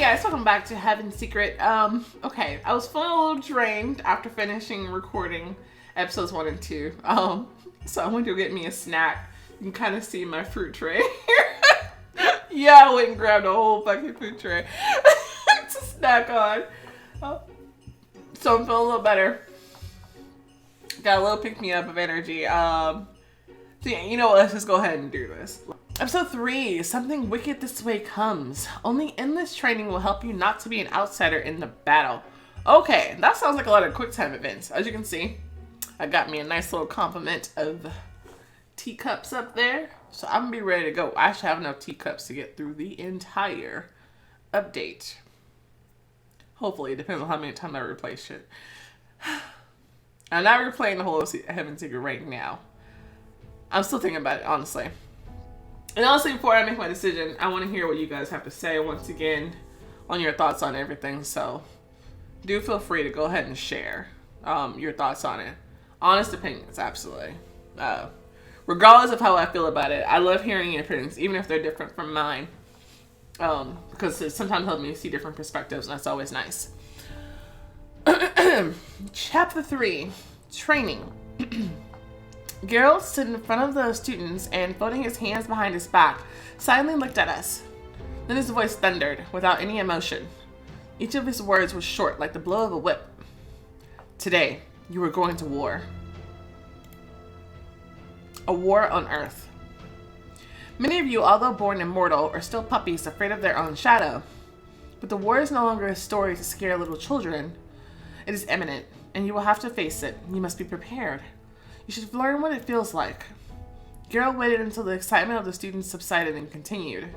guys, welcome back to Heaven's Secret. Okay, I was feeling a little drained after finishing recording episodes 1 and 2. So I went to go get me a snack. You can kind of see my fruit tray here. Yeah, I went and grabbed a whole fucking fruit tray to snack on. So I'm feeling a little better. Got a little pick-me-up of energy. So yeah, you know what? Let's just go ahead and do this. Episode 3, Something Wicked This Way Comes. Only endless training will help you not to be an outsider in the battle. Okay, that sounds like a lot of quick time events. As you can see, I got me a nice little complement of teacups up there. So I'm gonna be ready to go. I should have enough teacups to get through the entire update. Hopefully, it depends on how many times I replay shit. I'm not replaying the whole Heaven's Secret right now. I'm still thinking about it, honestly. And honestly, before I make my decision, I want to hear what you guys have to say once again on your thoughts on everything. So do feel free to go ahead and share your thoughts on it. Honest opinions, absolutely. Regardless of how I feel about it, I love hearing your opinions, even if they're different from mine. Because it sometimes helps me see different perspectives, and that's always nice. Chapter 3, Training. Geralt stood in front of the students and, folding his hands behind his back, silently looked at us. Then his voice thundered, without any emotion. Each of his words was short, like the blow of a whip. Today, you are going to war. A war on Earth. Many of you, although born immortal, are still puppies afraid of their own shadow. But the war is no longer a story to scare little children. It is imminent, and you will have to face it. You must be prepared. You should learn what it feels like. Geralt waited until the excitement of the students subsided and continued.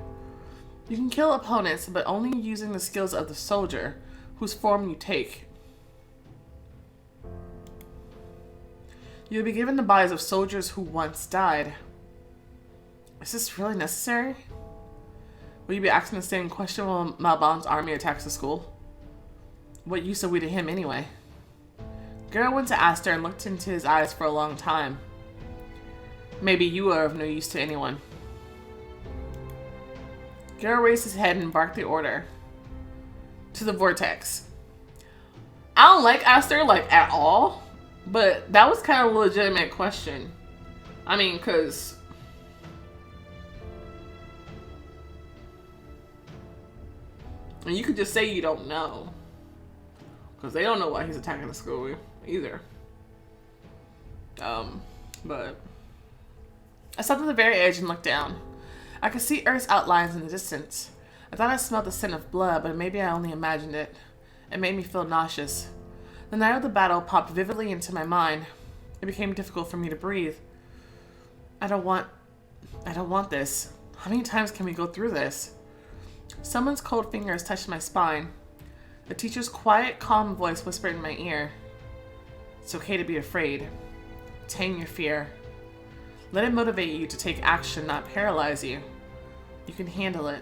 You can kill opponents, but only using the skills of the soldier, whose form you take. You will be given the bodies of soldiers who once died. Is this really necessary? Will you be asking the same question when Malbonte's army attacks the school? What use are we to him anyway? Geralt went to Aster and looked into his eyes for a long time. Maybe you are of no use to anyone. Geralt raised his head and barked the order. To the vortex. I don't like Aster, like, at all. But that was kind of a legitimate question. I mean, because... you could just say you don't know. Because they don't know why he's attacking the school either. But I stopped at the very edge and looked down. I could see Earth's outlines in the distance. I thought I smelled the scent of blood, but maybe I only imagined it. It made me feel nauseous. The night of the battle popped vividly into my mind. It became difficult for me to breathe. I don't want this. How many times can we go through this? Someone's cold fingers touched my spine. The teacher's quiet, calm voice whispered in my ear. It's okay to be afraid. Tame your fear. Let it motivate you to take action, not paralyze you. You can handle it.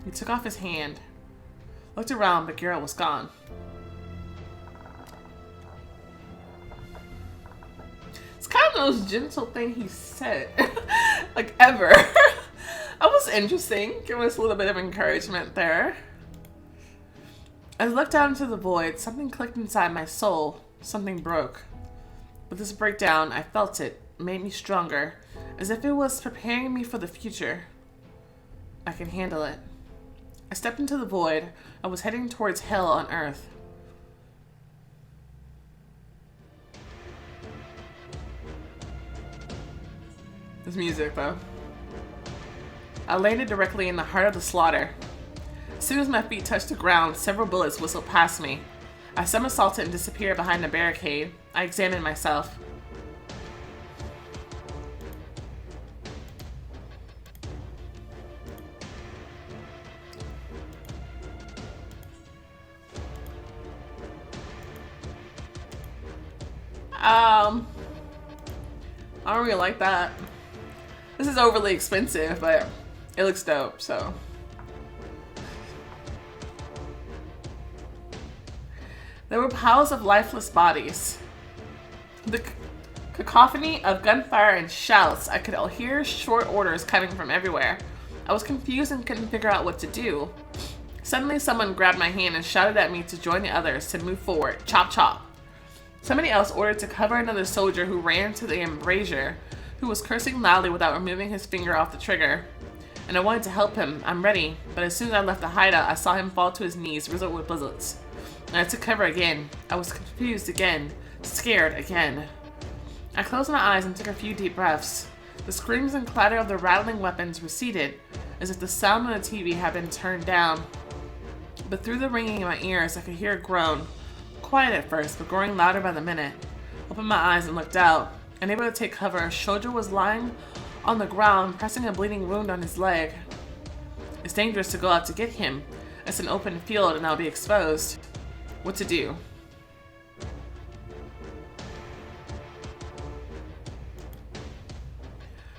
He took off his hand. Looked around, but Geralt was gone. It's kind of the most gentle thing he said. Like, ever. That was interesting. Giving us a little bit of encouragement there. As I looked out into the void, something clicked inside my soul. Something broke. With this breakdown, I felt it. It made me stronger. As if it was preparing me for the future. I can handle it. I stepped into the void. I was heading towards hell on Earth. This music, though. I landed directly in the heart of the slaughter. As soon as my feet touched the ground, several bullets whistled past me. I somersaulted and disappeared behind a barricade. I examined myself. I don't really like that. This is overly expensive, but it looks dope, so. There were piles of lifeless bodies. The cacophony of gunfire and shouts. I could hear short orders coming from everywhere. I was confused and couldn't figure out what to do. Suddenly, someone grabbed my hand and shouted at me to join the others to move forward. Chop, chop. Somebody else ordered to cover another soldier who ran to the embrasure, who was cursing loudly without removing his finger off the trigger. And I wanted to help him. I'm ready. But as soon as I left the hideout, I saw him fall to his knees, riddled with bullets. And I took cover again. I was confused again. Scared again. I closed my eyes and took a few deep breaths. The screams and clatter of the rattling weapons receded, as if the sound on the TV had been turned down. But through the ringing in my ears, I could hear a groan. Quiet at first, but growing louder by the minute. Opened my eyes and looked out. Unable to take cover, a soldier was lying on the ground, pressing a bleeding wound on his leg. It's dangerous to go out to get him. It's an open field and I'll be exposed. What to do?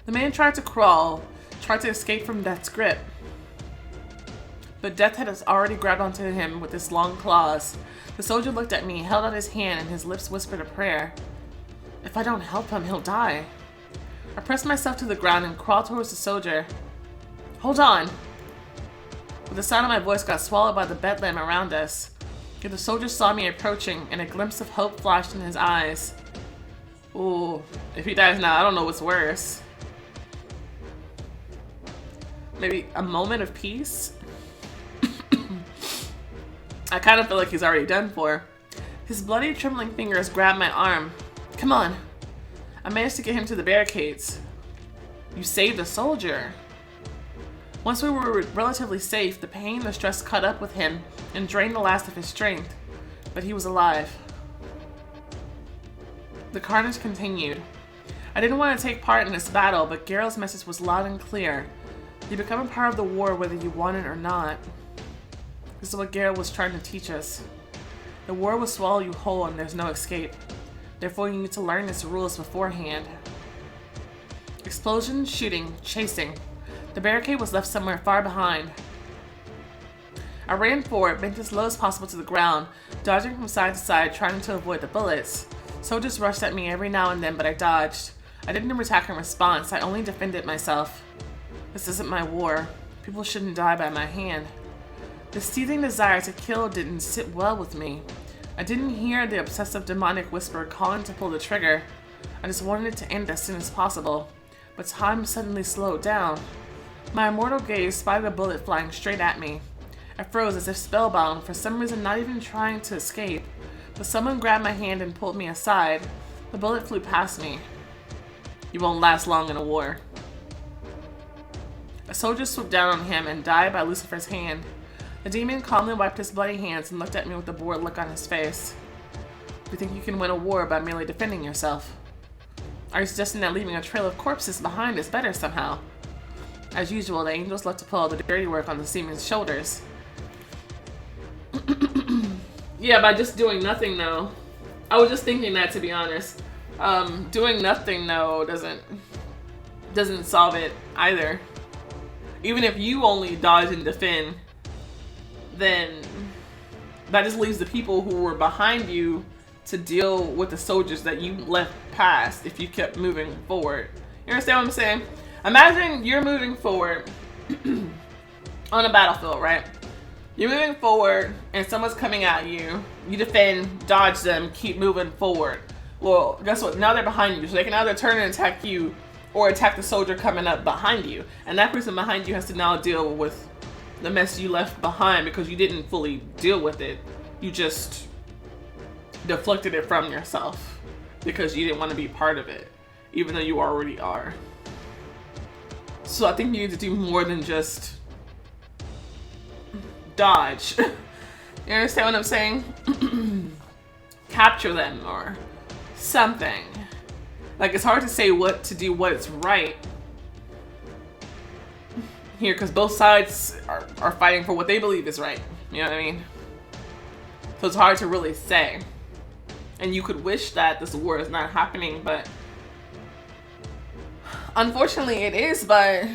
The man tried to crawl, tried to escape from death's grip. But death had already grabbed onto him with his long claws. The soldier looked at me, held out his hand, and his lips whispered a prayer. If I don't help him, he'll die. I pressed myself to the ground and crawled towards the soldier. Hold on! But the sound of my voice got swallowed by the bedlam around us. Yet the soldier saw me approaching, and a glimpse of hope flashed in his eyes. Ooh, if he dies now, I don't know what's worse. Maybe a moment of peace? I kind of feel like he's already done for. His bloody, trembling fingers grabbed my arm. Come on. I managed to get him to the barricades. You saved a soldier. Once we were relatively safe, the pain and the stress caught up with him and drained the last of his strength. But he was alive. The carnage continued. I didn't want to take part in this battle, but Geralt's message was loud and clear. You become a part of the war whether you want it or not. This is what Geralt was trying to teach us. The war will swallow you whole and there's no escape. Therefore, you need to learn its rules beforehand. Explosion, shooting, chasing. The barricade was left somewhere far behind. I ran forward, bent as low as possible to the ground, dodging from side to side, trying to avoid the bullets. Soldiers rushed at me every now and then, but I dodged. I didn't attack in response, I only defended myself. This isn't my war. People shouldn't die by my hand. The seething desire to kill didn't sit well with me. I didn't hear the obsessive demonic whisper calling to pull the trigger. I just wanted it to end as soon as possible. But time suddenly slowed down. My immortal gaze spotted a bullet flying straight at me. I froze as if spellbound, for some reason not even trying to escape. But someone grabbed my hand and pulled me aside. The bullet flew past me. You won't last long in a war. A soldier swooped down on him and died by Lucifer's hand. The demon calmly wiped his bloody hands and looked at me with a bored look on his face. You think you can win a war by merely defending yourself? Are you suggesting that leaving a trail of corpses behind is better somehow? As usual, the angels love to pull the dirty work on the seaman's shoulders. Yeah, by just doing nothing though. I was just thinking that, to be honest. Doing nothing though doesn't solve it either. Even if you only dodge and defend, then that just leaves the people who were behind you to deal with the soldiers that you left past if you kept moving forward. You understand what I'm saying? Imagine you're moving forward on a battlefield, right? You're moving forward and someone's coming at you. You defend, dodge them, keep moving forward. Well, guess what? Now they're behind you, so they can either turn and attack you or attack the soldier coming up behind you. And that person behind you has to now deal with the mess you left behind because you didn't fully deal with it. You just deflected it from yourself because you didn't want to be part of it, even though you already are. So I think you need to do more than just dodge. You understand what I'm saying? Capture them or something. Like, it's hard to say what to do, what is right here, because both sides are fighting for what they believe is right. You know what I mean? So it's hard to really say. And you could wish that this war is not happening, but unfortunately it is. But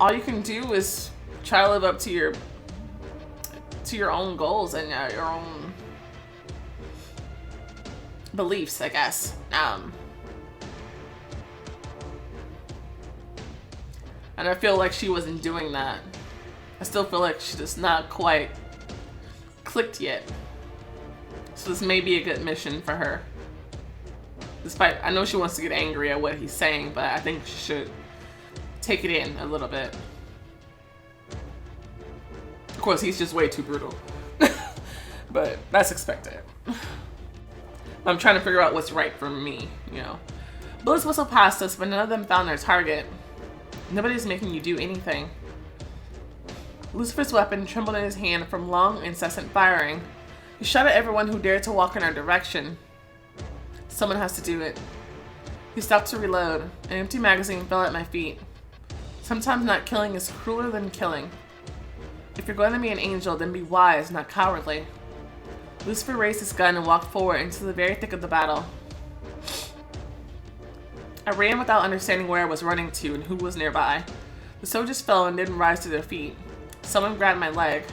all you can do is try to live up to your own goals and your own beliefs, I guess. And I feel like she wasn't doing that. I still feel like she just not quite clicked yet. So this may be a good mission for her. Despite, I know she wants to get angry at what he's saying, but I think she should take it in a little bit. Of course, he's just way too brutal. But that's expected. I'm trying to figure out what's right for me, you know. Bullets whistled past us, but none of them found their target. Nobody's making you do anything. Lucifer's weapon trembled in his hand from long, incessant firing. He shot at everyone who dared to walk in our direction. Someone has to do it. He stopped to reload. An empty magazine fell at my feet. Sometimes not killing is crueler than killing. If you're going to be an angel, then be wise, not cowardly. Lucifer raised his gun and walked forward into the very thick of the battle. I ran without understanding where I was running to and who was nearby. The soldiers fell and didn't rise to their feet. Someone grabbed my leg.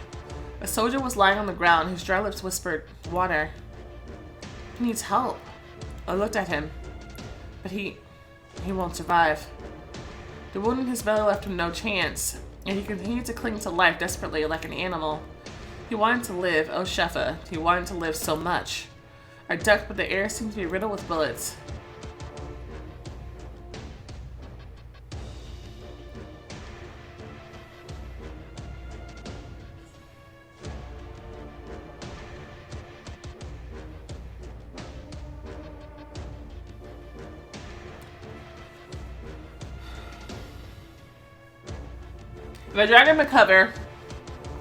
A soldier was lying on the ground. His dry lips whispered, "Water." He needs help. I looked at him, but he won't survive. The wound in his belly left him no chance, and he continued to cling to life desperately like an animal. He wanted to live, oh Shefa, he wanted to live so much. I ducked, but the air seemed to be riddled with bullets. If I drag him to cover,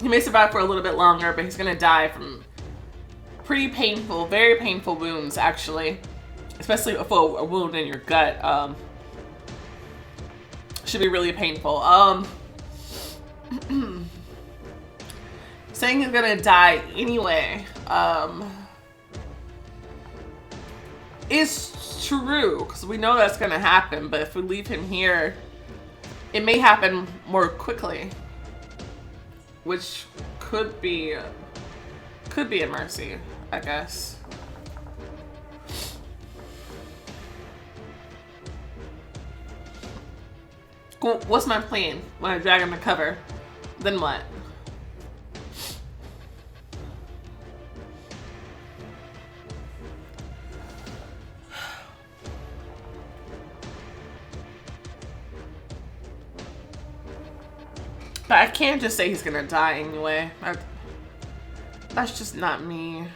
he may survive for a little bit longer, but he's gonna die from pretty painful, very painful wounds, actually. Especially for a wound in your gut. Should be really painful. Saying he's gonna die anyway, is true, because we know that's gonna happen, but if we leave him here, it may happen more quickly, which could be a mercy, I guess. Cool. What's my plan when I drag him to cover? Then what? But I can't just say he's gonna die anyway. That's just not me.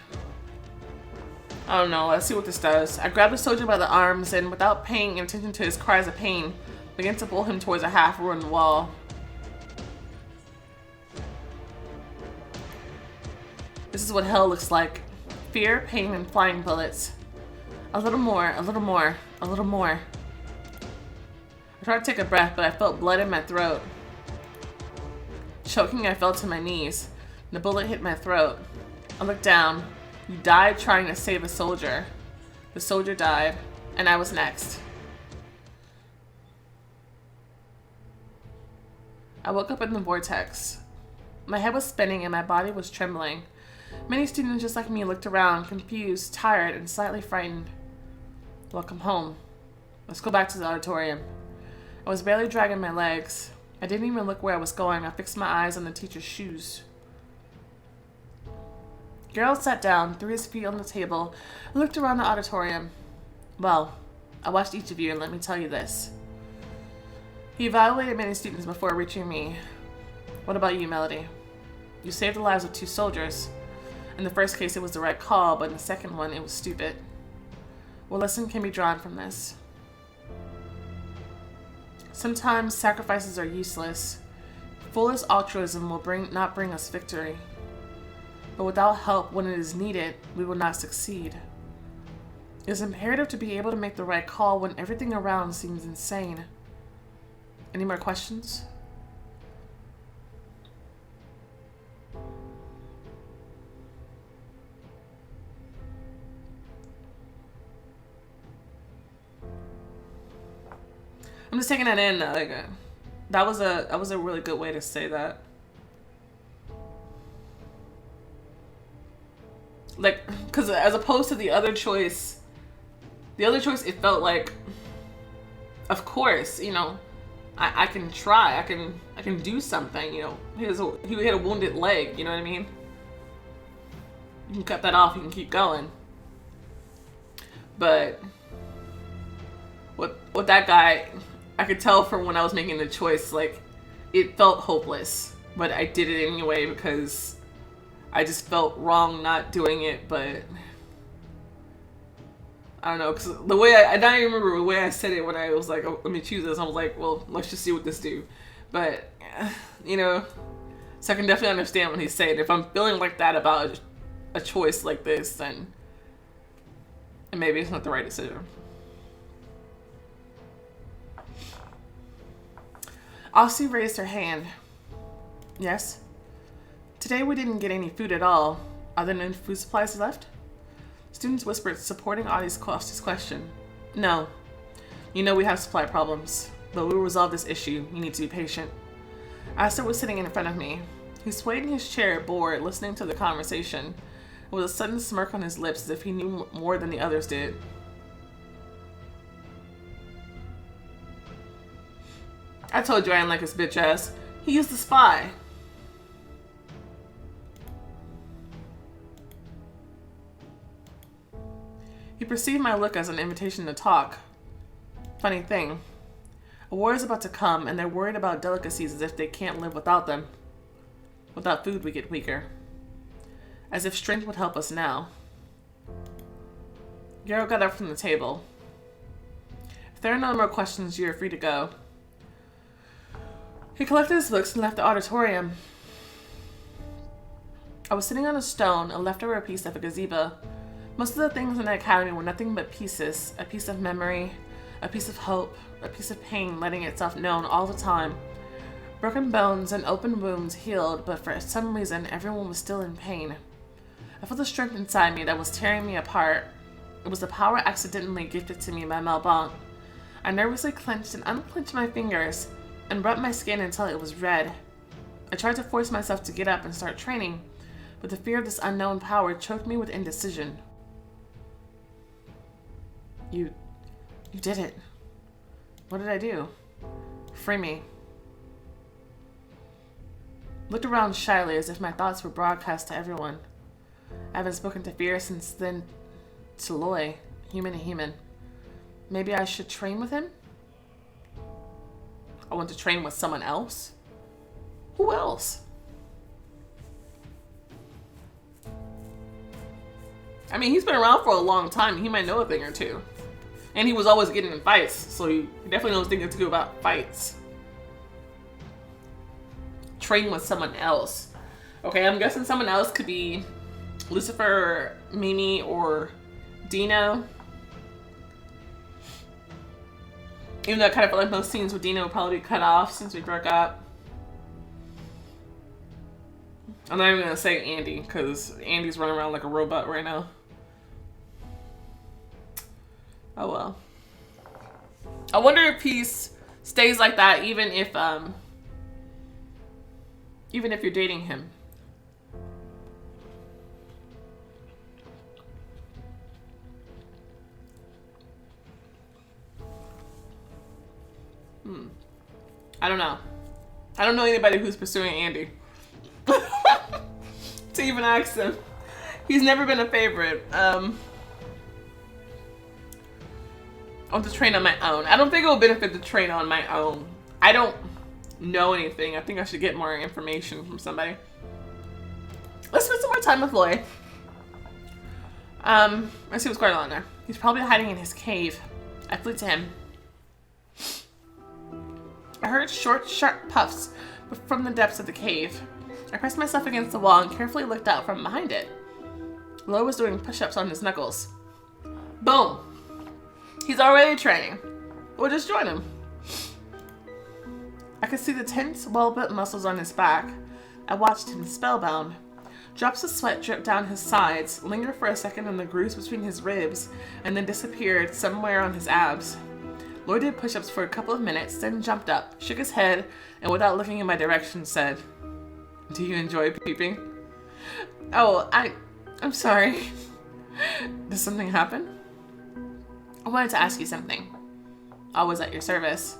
I don't know. Let's see what this does. I grabbed the soldier by the arms and, without paying attention to his cries of pain, began to pull him towards a half-ruined wall. This is what hell looks like. Fear, pain, and flying bullets. A little more, a little more, a little more. I tried to take a breath, but I felt blood in my throat. Choking, I fell to my knees. The bullet hit my throat. I looked down. You died trying to save a soldier. The soldier died, and I was next. I woke up in the vortex. My head was spinning and my body was trembling. Many students just like me looked around, confused, tired, and slightly frightened. Welcome home. Let's go back to the auditorium. I was barely dragging my legs. I didn't even look where I was going. I fixed my eyes on the teacher's shoes. Gerald sat down, threw his feet on the table, and looked around the auditorium. Well, I watched each of you, and let me tell you this. He evaluated many students before reaching me. What about you, Melody? You saved the lives of 2 soldiers. In the first case, it was the right call, but in the second one, it was stupid. What lesson can be drawn from this? Sometimes sacrifices are useless. Foolish altruism will not bring us victory. But without help when it is needed, we will not succeed. It is imperative to be able to make the right call when everything around seems insane. Any more questions? I'm just taking that in. Like, that was a really good way to say that. Like, because as opposed to the other choice, it felt like, of course, you know, I can try, I can I can do something, you know. He had a wounded leg, you know what I mean? You can cut that off, you can keep going. But what that guy, I could tell from when I was making the choice, like, it felt hopeless. But I did it anyway because I just felt wrong not doing it, but I don't know, because the way I don't even remember the way I said it when I was like, oh, let me choose this. I was like, well, let's just see what this do. But, you know, so I can definitely understand what he's saying. If I'm feeling like that about a choice like this, then maybe it's not the right decision. Aussie raised her hand. Yes? Today we didn't get any food at all. Are there no food supplies left? Students whispered, supporting Audie's question. No. You know we have supply problems, but we will resolve this issue. You need to be patient. Aster was sitting in front of me. He swayed in his chair, bored, listening to the conversation, with a sudden smirk on his lips as if he knew more than the others did. I told you I didn't like his bitch ass. He used to spy. He perceived my look as an invitation to talk. Funny thing. A war is about to come, and they're worried about delicacies as if they can't live without them. Without food, we get weaker. As if strength would help us now. Garo got up from the table. If there are no more questions, you are free to go. He collected his books and left the auditorium. I was sitting on a stone, a leftover piece of a gazebo. Most of the things in the academy were nothing but pieces. A piece of memory, a piece of hope, a piece of pain letting itself known all the time. Broken bones and open wounds healed, but for some reason, everyone was still in pain. I felt the strength inside me that was tearing me apart. It was the power accidentally gifted to me by Malbonte. I nervously clenched and unclenched my fingers and rubbed my skin until it was red. I tried to force myself to get up and start training, but the fear of this unknown power choked me with indecision. You did it. What did I do? Free me. Looked around shyly as if my thoughts were broadcast to everyone. I haven't spoken to fear since then. To Loy, human to human. Maybe I should train with him? I want to train with someone else? Who else? I mean, he's been around for a long time. He might know a thing or two. And he was always getting in fights, so he definitely knows things to do about fights. Train with someone else. Okay, I'm guessing someone else could be Lucifer, Mimi, or Dino. Even though I kind of felt like most scenes with Dino would probably be cut off since we broke up. I'm not even going to say Andy, because Andy's running around like a robot right now. Oh well. I wonder if he stays like that even if you're dating him. I don't know. I don't know anybody who's pursuing Andy. To even ask him. He's never been a favorite. I want to train on my own. I don't think it will benefit to train on my own. I don't know anything. I think I should get more information from somebody. Let's spend some more time with Loy. Let's see what's going on there. He's probably hiding in his cave. I flew to him. I heard short, sharp puffs from the depths of the cave. I pressed myself against the wall and carefully looked out from behind it. Loy was doing push-ups on his knuckles. Boom! He's already training. We'll just join him. I could see the tense, well-built muscles on his back. I watched him spellbound. Drops of sweat dripped down his sides, lingered for a second on the grooves between his ribs, and then disappeared somewhere on his abs. Loy did push-ups for a couple of minutes, then jumped up, shook his head, and without looking in my direction said, "Do you enjoy peeping?" Oh, I'm sorry. Did something happen? I wanted to ask you something. Always at your service.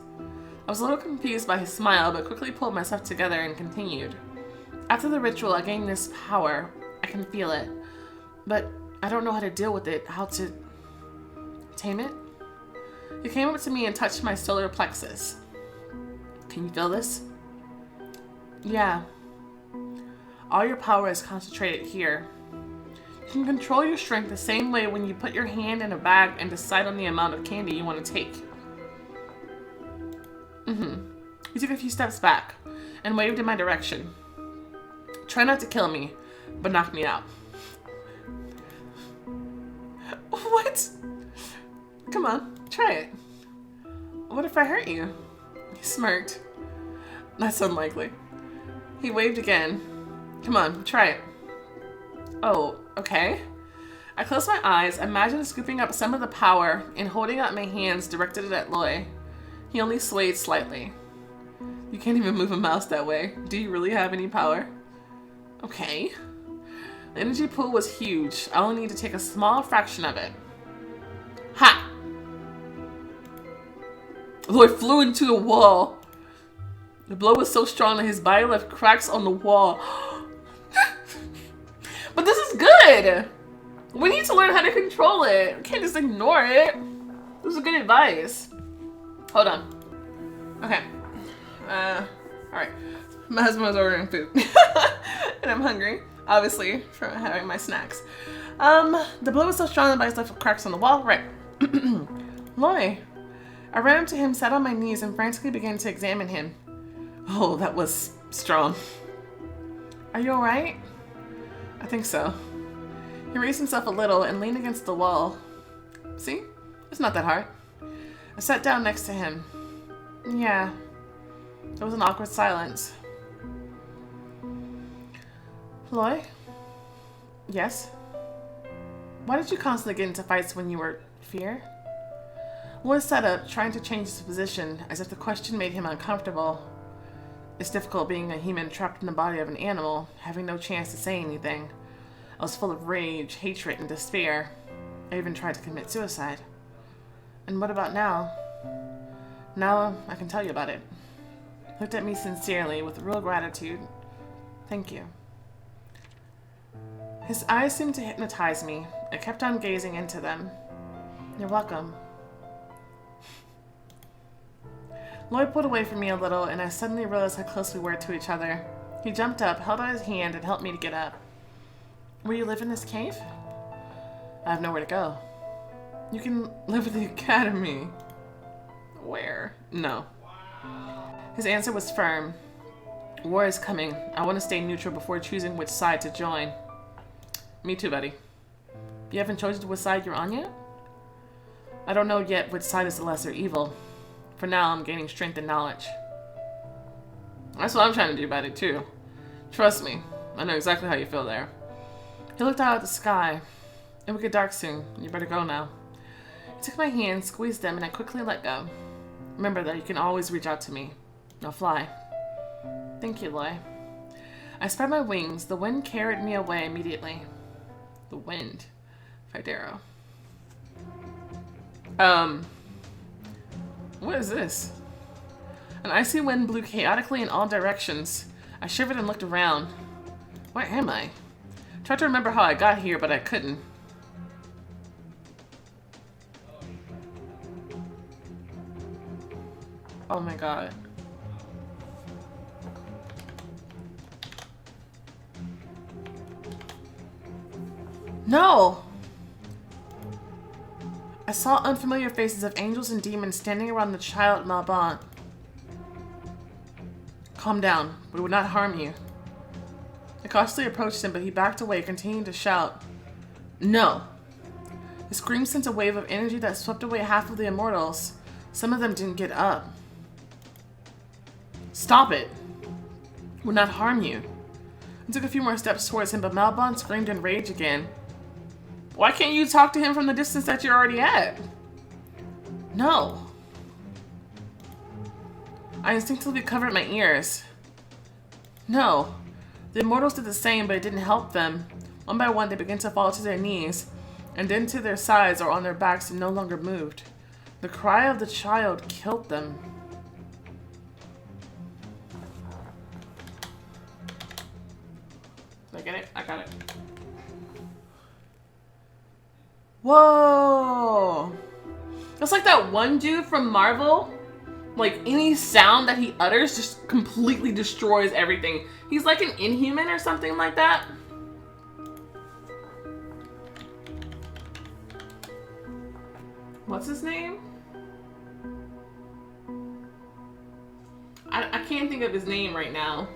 I was a little confused by his smile, but quickly pulled myself together and continued. After the ritual, I gained this power. I can feel it. But I don't know how to deal with it, how to tame it. He came up to me and touched my solar plexus. Can you feel this? Yeah. All your power is concentrated here. You can control your strength the same way when you put your hand in a bag and decide on the amount of candy you want to take. He took a few steps back and waved in my direction. Try not to kill me, but knock me out. What? Come on, try it. What if I hurt you? He smirked. That's unlikely. He waved again. Come on, try it. Oh, okay. I closed my eyes, imagined scooping up some of the power and holding out my hands directed it at Loy. He only swayed slightly. You can't even move a mouse that way. Do you really have any power? Okay. The energy pool was huge. I only need to take a small fraction of it. Ha! Loy flew into the wall. The blow was so strong that his body left cracks on the wall. But this is good! We need to learn how to control it. We can't just ignore it. This is good advice. Hold on. Okay. Alright. My husband was ordering food. And I'm hungry, obviously, from having my snacks. The blow was so strong that my body left cracks on the wall. Right. Loy. I ran up to him, sat on my knees, and frantically began to examine him. Oh, that was strong. Are you alright? I think so. He raised himself a little and leaned against the wall. See? It's not that hard. I sat down next to him. Yeah. There was an awkward silence. Loy? Yes? Why did you constantly get into fights when you were fear? Loy sat up, trying to change his position, as if the question made him uncomfortable. It's difficult being a human trapped in the body of an animal, having no chance to say anything. I was full of rage, hatred, and despair. I even tried to commit suicide. And what about now? Now I can tell you about it. He looked at me sincerely, with real gratitude. Thank you. His eyes seemed to hypnotize me. I kept on gazing into them. You're welcome. Loy pulled away from me a little, and I suddenly realized how close we were to each other. He jumped up, held out his hand, and helped me to get up. Will you live in this cave? I have nowhere to go. You can live at the academy. Where? No. His answer was firm. War is coming. I want to stay neutral before choosing which side to join. Me too, buddy. You haven't chosen which side you're on yet? I don't know yet which side is the lesser evil. For now, I'm gaining strength and knowledge. That's what I'm trying to do about it, too. Trust me, I know exactly how you feel there. He looked out at the sky. It will get dark soon. You better go now. He took my hand, squeezed them, and I quickly let go. Remember that you can always reach out to me. Now fly. Thank you, Loy. I spread my wings. The wind carried me away immediately. The wind. Fidero. What is this? An icy wind blew chaotically in all directions. I shivered and looked around. Where am I? Tried to remember how I got here, but I couldn't. Oh my god. No! I saw unfamiliar faces of angels and demons standing around the child Malbon. Calm down. We would not harm you. I cautiously approached him, but he backed away, continuing to shout. No! His scream sent a wave of energy that swept away half of the immortals. Some of them didn't get up. Stop it! We would not harm you. I took a few more steps towards him, but Malbon screamed in rage again. Why can't you talk to him from the distance that you're already at? No. I instinctively covered my ears. No. The immortals did the same, but it didn't help them. One by one, they began to fall to their knees, and then to their sides or on their backs and no longer moved. The cry of the child killed them. I get it? I got it. Whoa! That's like that one dude from Marvel. Like, any sound that he utters just completely destroys everything. He's like an Inhuman or something like that. What's his name? I can't think of his name right now.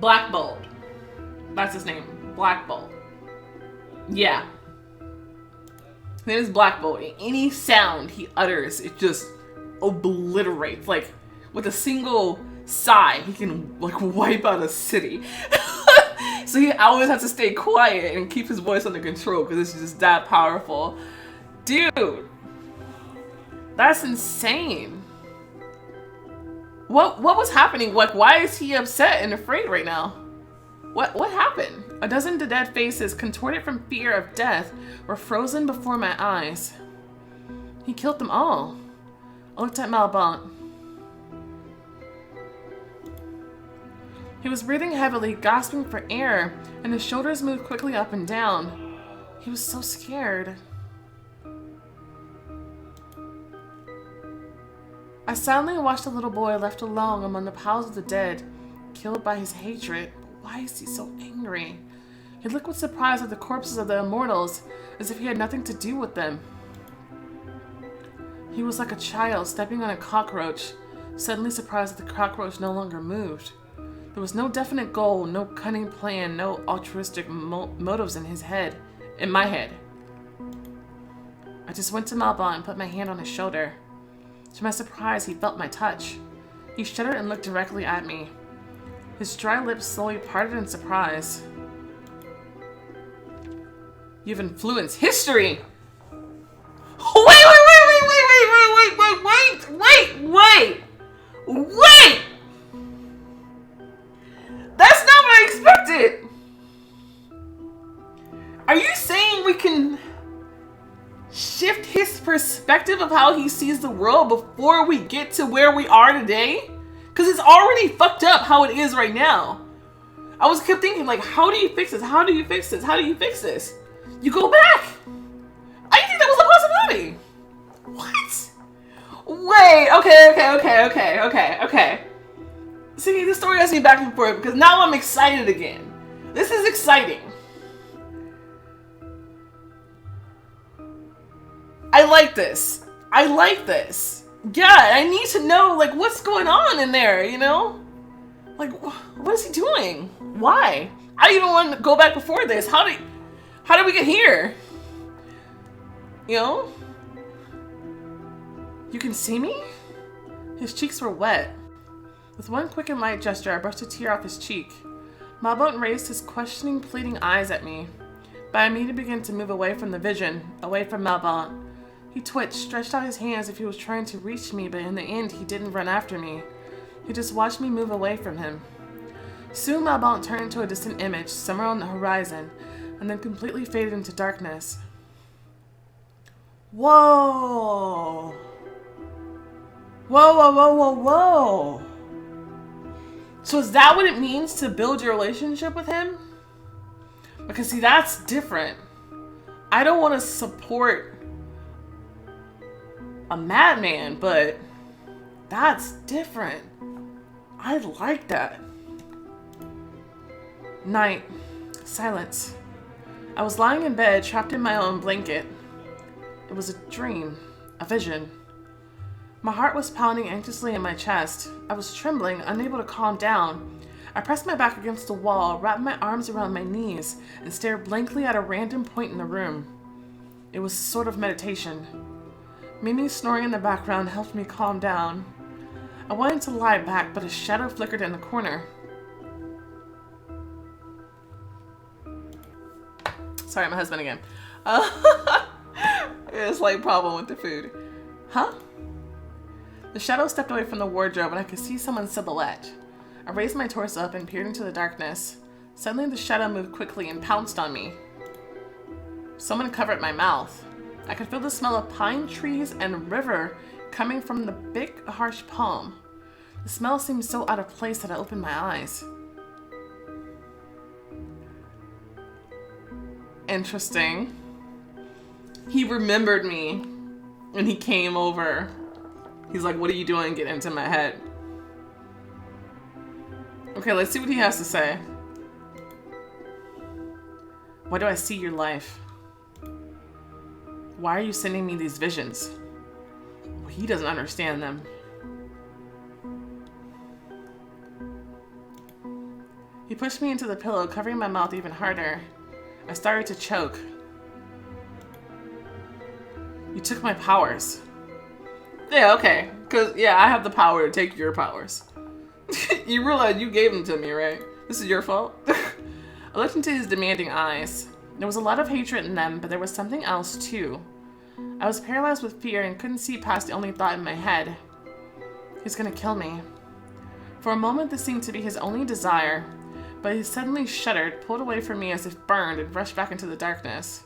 Black Bolt. That's his name. Black Bolt. Yeah. His name is Black Bolt. Any sound he utters, it just obliterates. Like, with a single sigh, he can, like, wipe out a city. So he always has to stay quiet and keep his voice under control because it's just that powerful. Dude. That's insane. What was happening? Like, why is he upset and afraid right now? What happened? A dozen dead faces, contorted from fear of death, were frozen before my eyes. He killed them all. I looked at Malbont. He was breathing heavily, gasping for air, and his shoulders moved quickly up and down. He was so scared. I silently watched the little boy left alone among the piles of the dead, killed by his hatred. But why is he so angry? He looked with surprise at the corpses of the immortals, as if he had nothing to do with them. He was like a child stepping on a cockroach, suddenly surprised that the cockroach no longer moved. There was no definite goal, no cunning plan, no altruistic motives in my head. I just went to Malbon and put my hand on his shoulder. To my surprise, he felt my touch. He shuddered and looked directly at me. His dry lips slowly parted in surprise. You've influenced history! Wait! That's not what I expected! Are you saying we can shift his perspective of how he sees the world before we get to where we are today? Because it's already fucked up how it is right now. I kept thinking, like, how do you fix this? How do you fix this? How do you fix this? You go back. I didn't think that was a possibility. What? Wait, okay. See, this story has me back and forth because now I'm excited again. This is exciting. I like this. Yeah, I need to know, like, what's going on in there, you know? Like, what is he doing? Why? I even want to go back before this. How did we get here? You know? You can see me? His cheeks were wet. With one quick and light gesture, I brushed a tear off his cheek. Malbont raised his questioning, pleading eyes at me, but I immediately began to move away from the vision, away from Malbont. He twitched, stretched out his hands as if he was trying to reach me, but in the end, he didn't run after me. He just watched me move away from him. Soon, Malbont turned into a distant image, somewhere on the horizon, and then completely faded into darkness. Whoa! Whoa! So is that what it means to build your relationship with him? Because, see, that's different. I don't want to support a madman, but that's different. I like that. Night. Silence. I was lying in bed, trapped in my own blanket. It was a dream. A vision. My heart was pounding anxiously in my chest. I was trembling, unable to calm down. I pressed my back against the wall, wrapped my arms around my knees, and stared blankly at a random point in the room. It was a sort of meditation. Mimi snoring in the background helped me calm down. I wanted to lie back, but a shadow flickered in the corner. Sorry, my husband again. It's like problem with the food. Huh? The shadow stepped away from the wardrobe and I could see someone's silhouette. I raised my torso up and peered into the darkness. Suddenly the shadow moved quickly and pounced on me. Someone covered my mouth. I could feel the smell of pine trees and river coming from the big, harsh palm. The smell seemed so out of place that I opened my eyes. Interesting. He remembered me and he came over. He's like, what are you doing? Get into my head. Okay, let's see what he has to say. Why do I see your life? Why are you sending me these visions? He doesn't understand them. He pushed me into the pillow, covering my mouth even harder. I started to choke. You took my powers. Yeah, okay. Because, yeah, I have the power to take your powers. You realize you gave them to me, right? This is your fault? I looked into his demanding eyes. There was a lot of hatred in them, but there was something else, too. I was paralyzed with fear and couldn't see past the only thought in my head. He's gonna kill me. For a moment, this seemed to be his only desire, but he suddenly shuddered, pulled away from me as if burned, and rushed back into the darkness.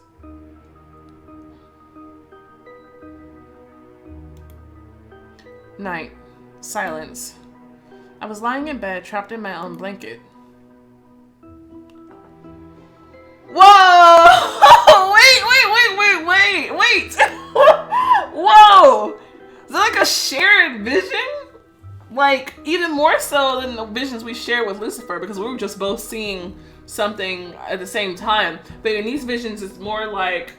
Night. Silence. I was lying in bed, trapped in my own blanket. Whoa! Wait! Whoa! Is that like a shared vision? Like, even more so than the visions we share with Lucifer, because we were just both seeing something at the same time. But in these visions, it's more like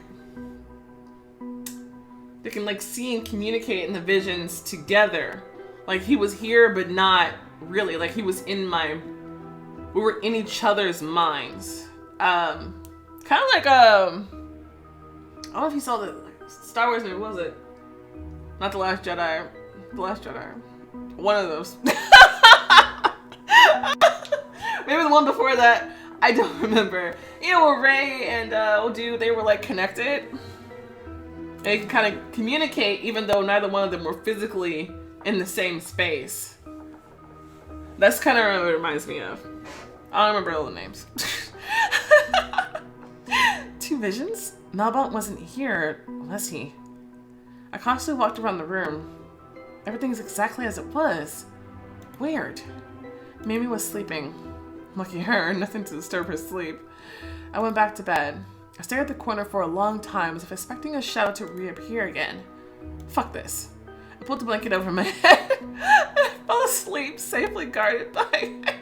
they can like see and communicate in the visions together. Like he was here, but not really. Like he was in we were in each other's minds. Kind of like I don't know if you saw the Star Wars movie. What was it? Not The Last Jedi. The Last Jedi. One of those. Maybe the one before that. I don't remember. You know, where Rey and old dude, they were like connected. They can kind of communicate even though neither one of them were physically in the same space. That's kind of what it reminds me of. I don't remember all the names. Two visions? Malbont wasn't here, was he? I constantly walked around the room. Everything's exactly as it was. Weird. Mimi was sleeping. Lucky her, nothing to disturb her sleep. I went back to bed. I stared at the corner for a long time as if expecting a shadow to reappear again. Fuck this. I pulled the blanket over my head and I fell asleep, safely guarded by...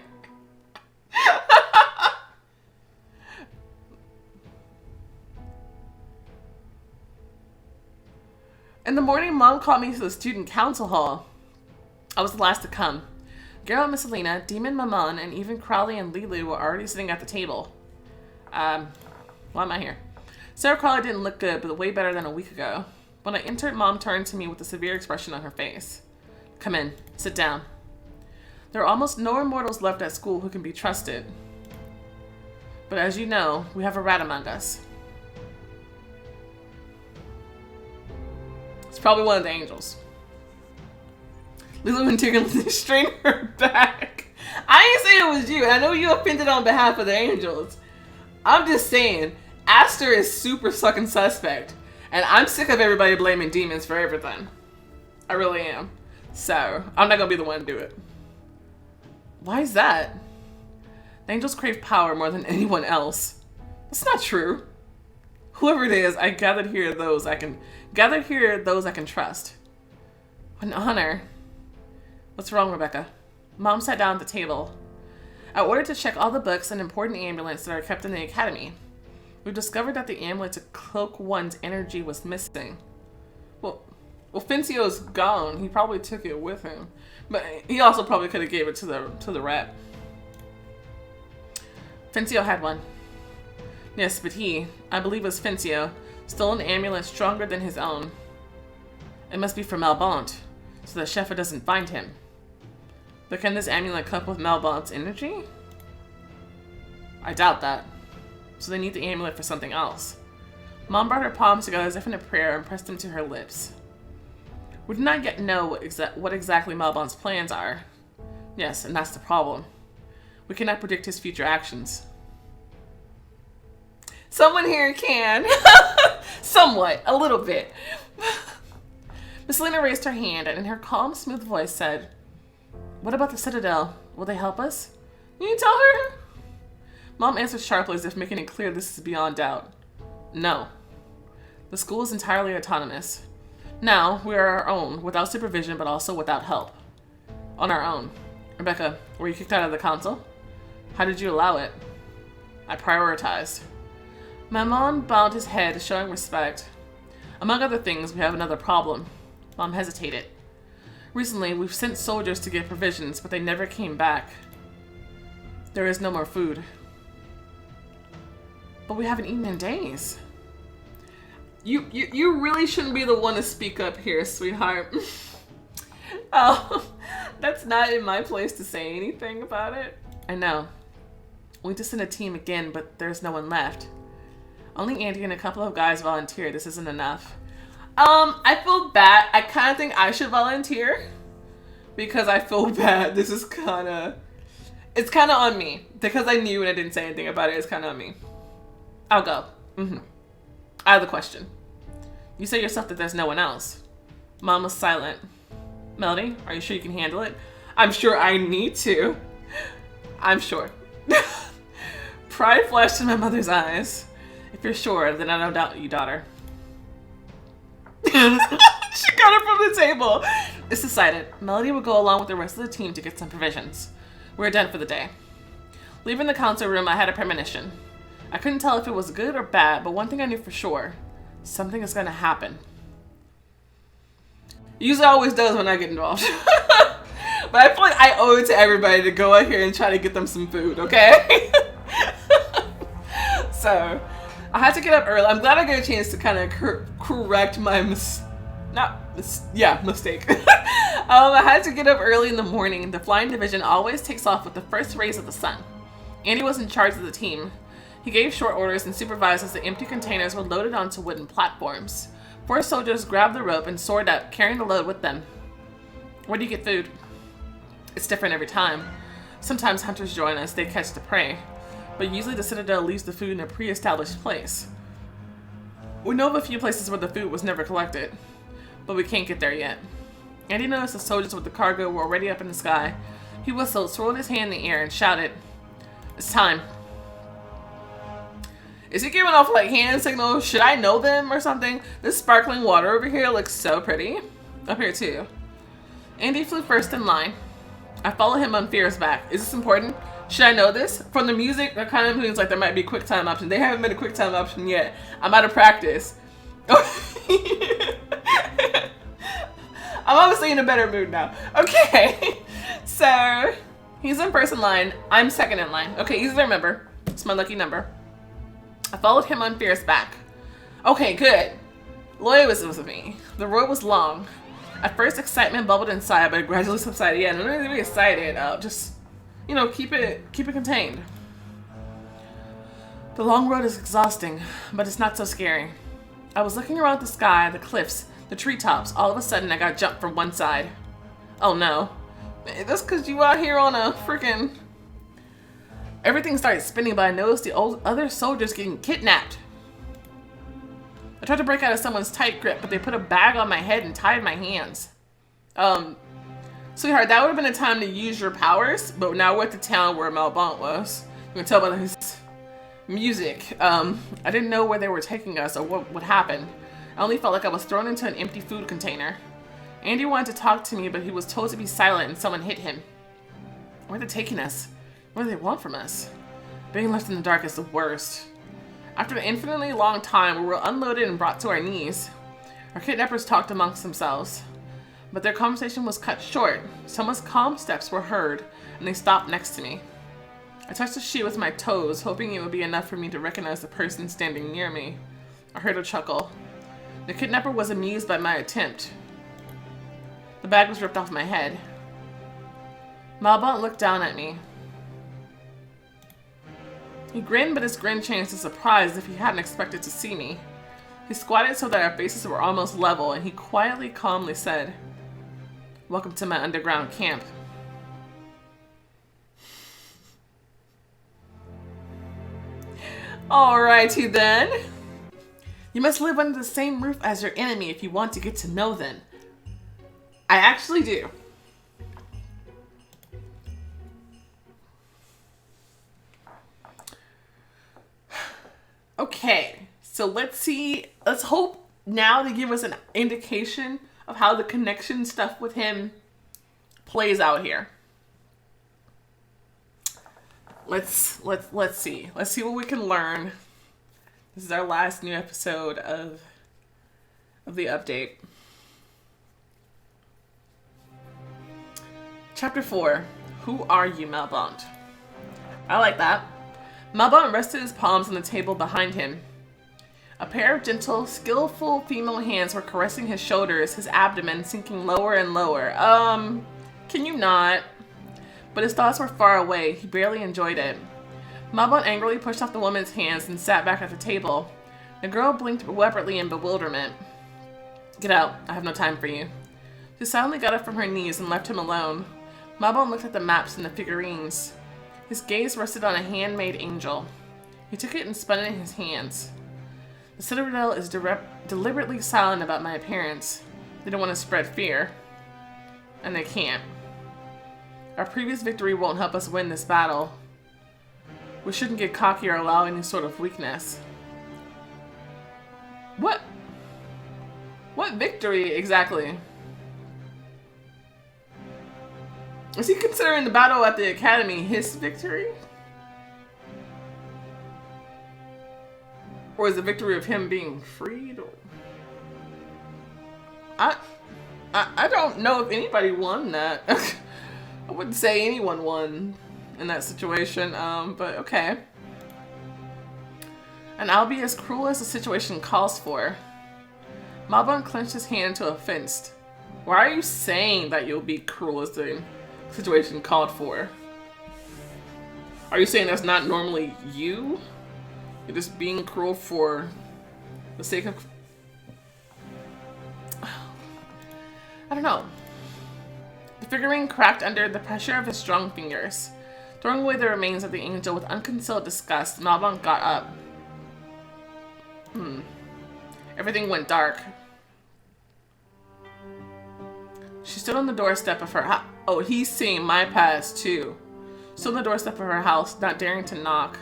In the morning, Mom called me to the student council hall. I was the last to come. Geralt, Miss Alina, Demon Mammon, and even Crowley and Lulu were already sitting at the table. Why am I here? Sarah Crowley didn't look good, but way better than a week ago. When I entered, Mom turned to me with a severe expression on her face. Come in. Sit down. There are almost no immortals left at school who can be trusted. But as you know, we have a rat among us. It's probably one of the angels. Lulu and Tyrion strained her back. I ain't saying it was you. I know you offended on behalf of the angels. I'm just saying, Aster is super fucking suspect. And I'm sick of everybody blaming demons for everything. I really am. So, I'm not gonna be the one to do it. Why is that? The angels crave power more than anyone else. That's not true. Whoever it is, I gathered here those I can trust. What an honor. What's wrong, Rebecca? Mom sat down at the table. I ordered to check all the books and important amulets that are kept in the academy. We discovered that the amulet to cloak one's energy was missing. Well, Fincio's gone. He probably took it with him, but he also probably could have gave it to the rat. Fincio had one. Yes, but I believe it was Fincio, stole an amulet stronger than his own. It must be for Malbont, so that Shefa doesn't find him. But can this amulet cope with Malbont's energy? I doubt that. So they need the amulet for something else. Mom brought her palms together as if in a prayer and pressed them to her lips. We do not yet know what exactly Malbont's plans are. Yes, and that's the problem. We cannot predict his future actions. Someone here can. Somewhat. A little bit. Miss Lena raised her hand and in her calm, smooth voice said, "What about the Citadel? Will they help us?" You tell her? Mom answered sharply as if making it clear this is beyond doubt. No. The school is entirely autonomous. Now, we are our own, without supervision, but also without help. On our own. Rebecca, were you kicked out of the council? How did you allow it? I prioritized. Mammon bowed his head, showing respect. Among other things, we have another problem. Mom hesitated. Recently, we've sent soldiers to get provisions, but they never came back. There is no more food. But we haven't eaten in days. You really shouldn't be the one to speak up here, sweetheart. Oh, that's not in my place to say anything about it. I know. We just sent a team again, but there's no one left. Only Andy and a couple of guys volunteered. This isn't enough. I feel bad. I kind of think I should volunteer because I feel bad. This is it's kind of on me because I knew and I didn't say anything about it. It's kind of on me. I'll go. I have the question. You say yourself that there's no one else. Mom was silent. Melody, are you sure you can handle it? I'm sure I need to. I'm sure. Pride flashed in my mother's eyes. If you're sure, then I don't doubt you, daughter. She got her from the table. It's decided. Melody will go along with the rest of the team to get some provisions. We're done for the day. Leaving the council room, I had a premonition. I couldn't tell if it was good or bad, but one thing I knew for sure. Something is going to happen. It usually always does when I get involved. But I feel like I owe it to everybody to go out here and try to get them some food, okay? So, I had to get up early. I'm glad I got a chance to kind of correct my mistake. I had to get up early in the morning. The flying division always takes off with the first rays of the sun. Andy was in charge of the team. He gave short orders and supervised as the empty containers were loaded onto wooden platforms. 4 soldiers grabbed the rope and soared up, carrying the load with them. Where do you get food? It's different every time. Sometimes hunters join us, they catch the prey. But usually the Citadel leaves the food in a pre-established place. We know of a few places where the food was never collected, but we can't get there yet. Andy noticed the soldiers with the cargo were already up in the sky. He whistled, swirled his hand in the air, and shouted, "It's time." Is he giving off like hand signals? Should I know them or something? This sparkling water over here looks so pretty. Up here too. Andy flew first in line. I followed him on Fear's back. Is this important? Should I know this? From the music, that kind of means like there might be a quick time option. They haven't made a quick time option yet. I'm out of practice. I'm obviously in a better mood now. Okay. So, he's in first in line. I'm second in line. Okay, easy to remember. It's my lucky number. I followed him on Fear's back. Okay, good. Lloyd was with me. The road was long. At first, excitement bubbled inside, but it gradually subsided. Yeah, don't really be excited. Just, you know, keep it contained. The long road is exhausting, but it's not so scary. I was looking around the sky, the cliffs, the treetops. All of a sudden, I got jumped from one side. Oh no. That's because you out here on a freaking... Everything started spinning, but I noticed the other soldiers getting kidnapped. I tried to break out of someone's tight grip, but they put a bag on my head and tied my hands. Sweetheart, that would have been a time to use your powers, but now we're at the town where Malbont was. You can tell by his music. I didn't know where they were taking us or what would happen. I only felt like I was thrown into an empty food container. Andy wanted to talk to me, but he was told to be silent and someone hit him. Where are they taking us? What do they want from us? Being left in the dark is the worst. After an infinitely long time, we were unloaded and brought to our knees. Our kidnappers talked amongst themselves, but their conversation was cut short. Someone's calm steps were heard, and they stopped next to me. I touched the sheet with my toes, hoping it would be enough for me to recognize the person standing near me. I heard a chuckle. The kidnapper was amused by my attempt. The bag was ripped off my head. Malbont looked down at me. He grinned, but his grin changed to surprise as if he hadn't expected to see me. He squatted so that our faces were almost level, and he quietly, calmly said, "Welcome to my underground camp." Alrighty then. You must live under the same roof as your enemy if you want to get to know them. I actually do. Okay, So let's see. Let's hope now to give us an indication of how the connection stuff with him plays out here. Let's see. Let's see what we can learn. This is our last new episode of the update. Chapter 4. Who are you, Malbont? I like that. Malbont rested his palms on the table behind him. A pair of gentle, skillful female hands were caressing his shoulders, his abdomen sinking lower and lower. Can you not? But his thoughts were far away. He barely enjoyed it. Malbont angrily pushed off the woman's hands and sat back at the table. The girl blinked deliberately in bewilderment. Get out. I have no time for you. She silently got up from her knees and left him alone. Malbont looked at the maps and the figurines. His gaze rested on a handmade angel. He took it and spun it in his hands. The Citadel is deliberately silent about my appearance. They don't want to spread fear. And they can't. Our previous victory won't help us win this battle. We shouldn't get cocky or allow any sort of weakness. What? What victory exactly? Is he considering the battle at the academy his victory? Or is the victory of him being freed? Or... I don't know if anybody won that. I wouldn't say anyone won in that situation, but okay. And I'll be as cruel as the situation calls for. Malbont clenched his hand to a fist. Why are you saying that you'll be cruel as the situation called for? Are you saying that's not normally you? You're just being cruel for the sake of... I don't know. The figurine cracked under the pressure of his strong fingers. Throwing away the remains of the angel with unconcealed disgust, Malbont got up. Everything went dark. She stood on the doorstep of her house. Oh, he's seeing my past too. Stood on the doorstep of her house, not daring to knock.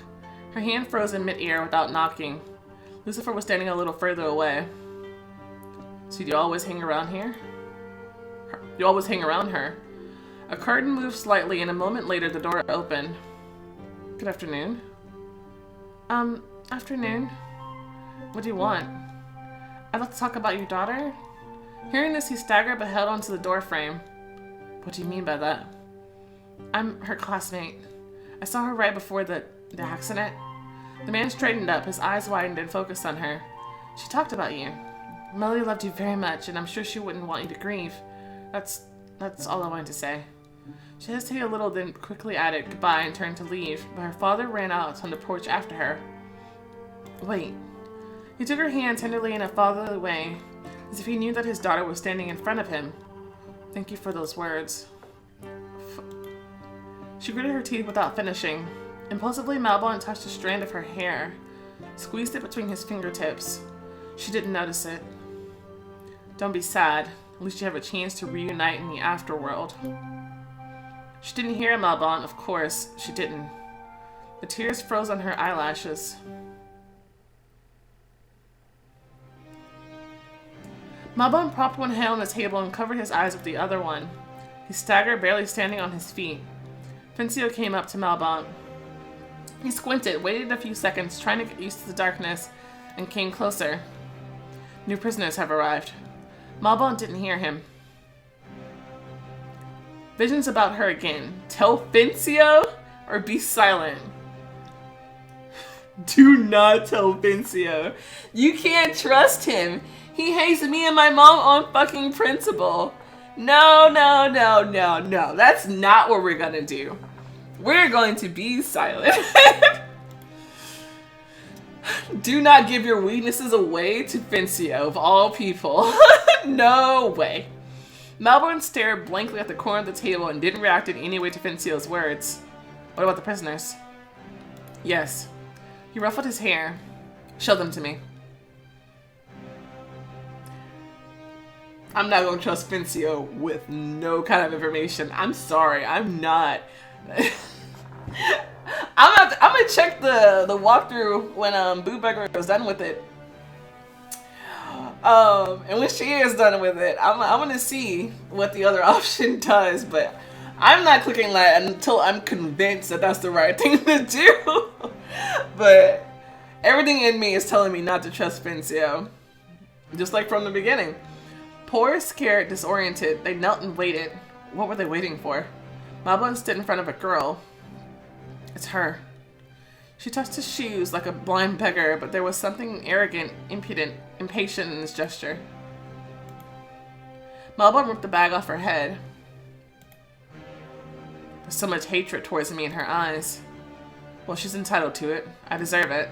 Her hand froze in mid-air without knocking. Lucifer was standing a little further away. So do you always hang around here? You always hang around her. A curtain moved slightly and a moment later the door opened. Good afternoon. Afternoon. What do you want? I'd like to talk about your daughter. Hearing this, he staggered but held onto the door frame. What do you mean by that? I'm her classmate. I saw her right before the accident. The man straightened up, his eyes widened and focused on her. She talked about you. Melody loved you very much, and I'm sure she wouldn't want you to grieve. That's all I wanted to say. She hesitated a little, then quickly added goodbye and turned to leave, but her father ran out on the porch after her. Wait. He took her hand tenderly in a fatherly way, as if he knew that his daughter was standing in front of him. Thank you for those words. She gritted her teeth without finishing. Impulsively, Malbont touched a strand of her hair, squeezed it between his fingertips. She didn't notice it. Don't be sad. At least you have a chance to reunite in the afterworld. She didn't hear Malbont, of course. She didn't. The tears froze on her eyelashes. Malbont propped one hand on the table and covered his eyes with the other one. He staggered, barely standing on his feet. Fincio came up to Malbont. He squinted, waited a few seconds, trying to get used to the darkness, and came closer. New prisoners have arrived. Malbont didn't hear him. Visions about her again. Tell Fincio or be silent. Do not tell Fincio. You can't trust him. He hates me and my mom on fucking principle. No. That's not what we're gonna do. We're going to be silent. Do not give your weaknesses away to Fincio, of all people. No way. Malbont stared blankly at the corner of the table and didn't react in any way to Fincio's words. What about the prisoners? Yes. He ruffled his hair. Show them to me. I'm not going to trust Fincio with no kind of information. I'm sorry. I'm not. I'm gonna check the walkthrough when Boo Burger was done with it. And when she is done with it, I'm gonna see what the other option does, but I'm not clicking that until I'm convinced that that's the right thing to do. But everything in me is telling me not to trust Vencio. Just like from the beginning. Poor, scared, disoriented, they knelt and waited. What were they waiting for? Malbon stood in front of a girl. It's her. She touched his shoes like a blind beggar, but there was something arrogant, impudent, impatient in his gesture. Malbon ripped the bag off her head. There's so much hatred towards me in her eyes. Well, she's entitled to it. I deserve it.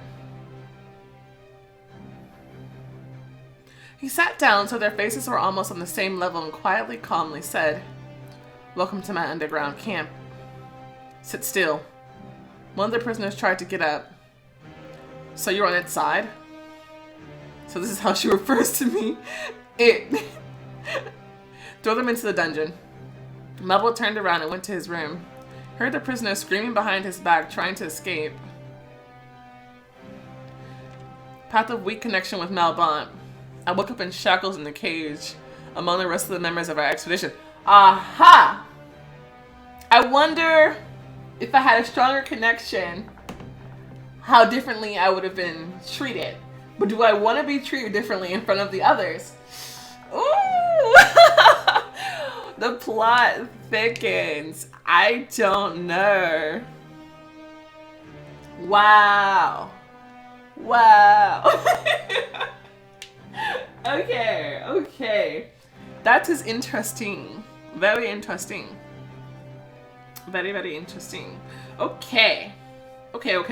He sat down so their faces were almost on the same level and quietly, calmly said, "Welcome to my underground camp. Sit still." One of the prisoners tried to get up. "So you're on its side?" So this is how she refers to me. It. Throw them into the dungeon. Melville turned around and went to his room. Heard the prisoner screaming behind his back, trying to escape. Path of weak connection with Malbon. I woke up in shackles in the cage, among the rest of the members of our expedition. Aha! I wonder if I had a stronger connection, how differently I would have been treated. But do I want to be treated differently in front of the others? Ooh! The plot thickens. I don't know. Wow. Wow. Okay, okay. That is interesting. Very interesting. Very, very interesting. Okay. Okay. I'm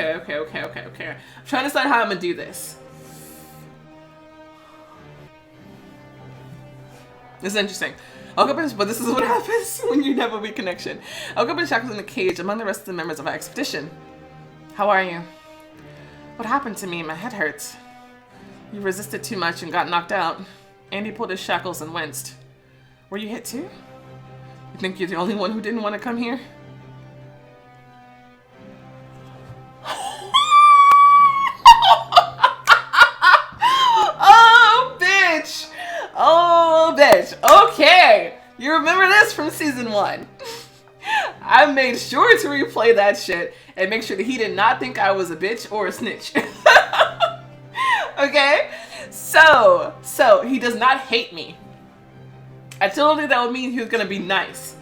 trying to decide how I'm gonna do this. This is interesting. But this is what happens when you never make connection. I woke up in shackles in the cage among the rest of the members of our expedition. How are you? What happened to me? My head hurts. You resisted too much and got knocked out. Andy pulled his shackles and winced. Were you hit too? You think you're the only one who didn't want to come here? Oh, bitch. Okay. You remember this from season 1. I made sure to replay that shit and make sure that he did not think I was a bitch or a snitch. Okay? So he does not hate me. I told you that would mean he was going to be nice.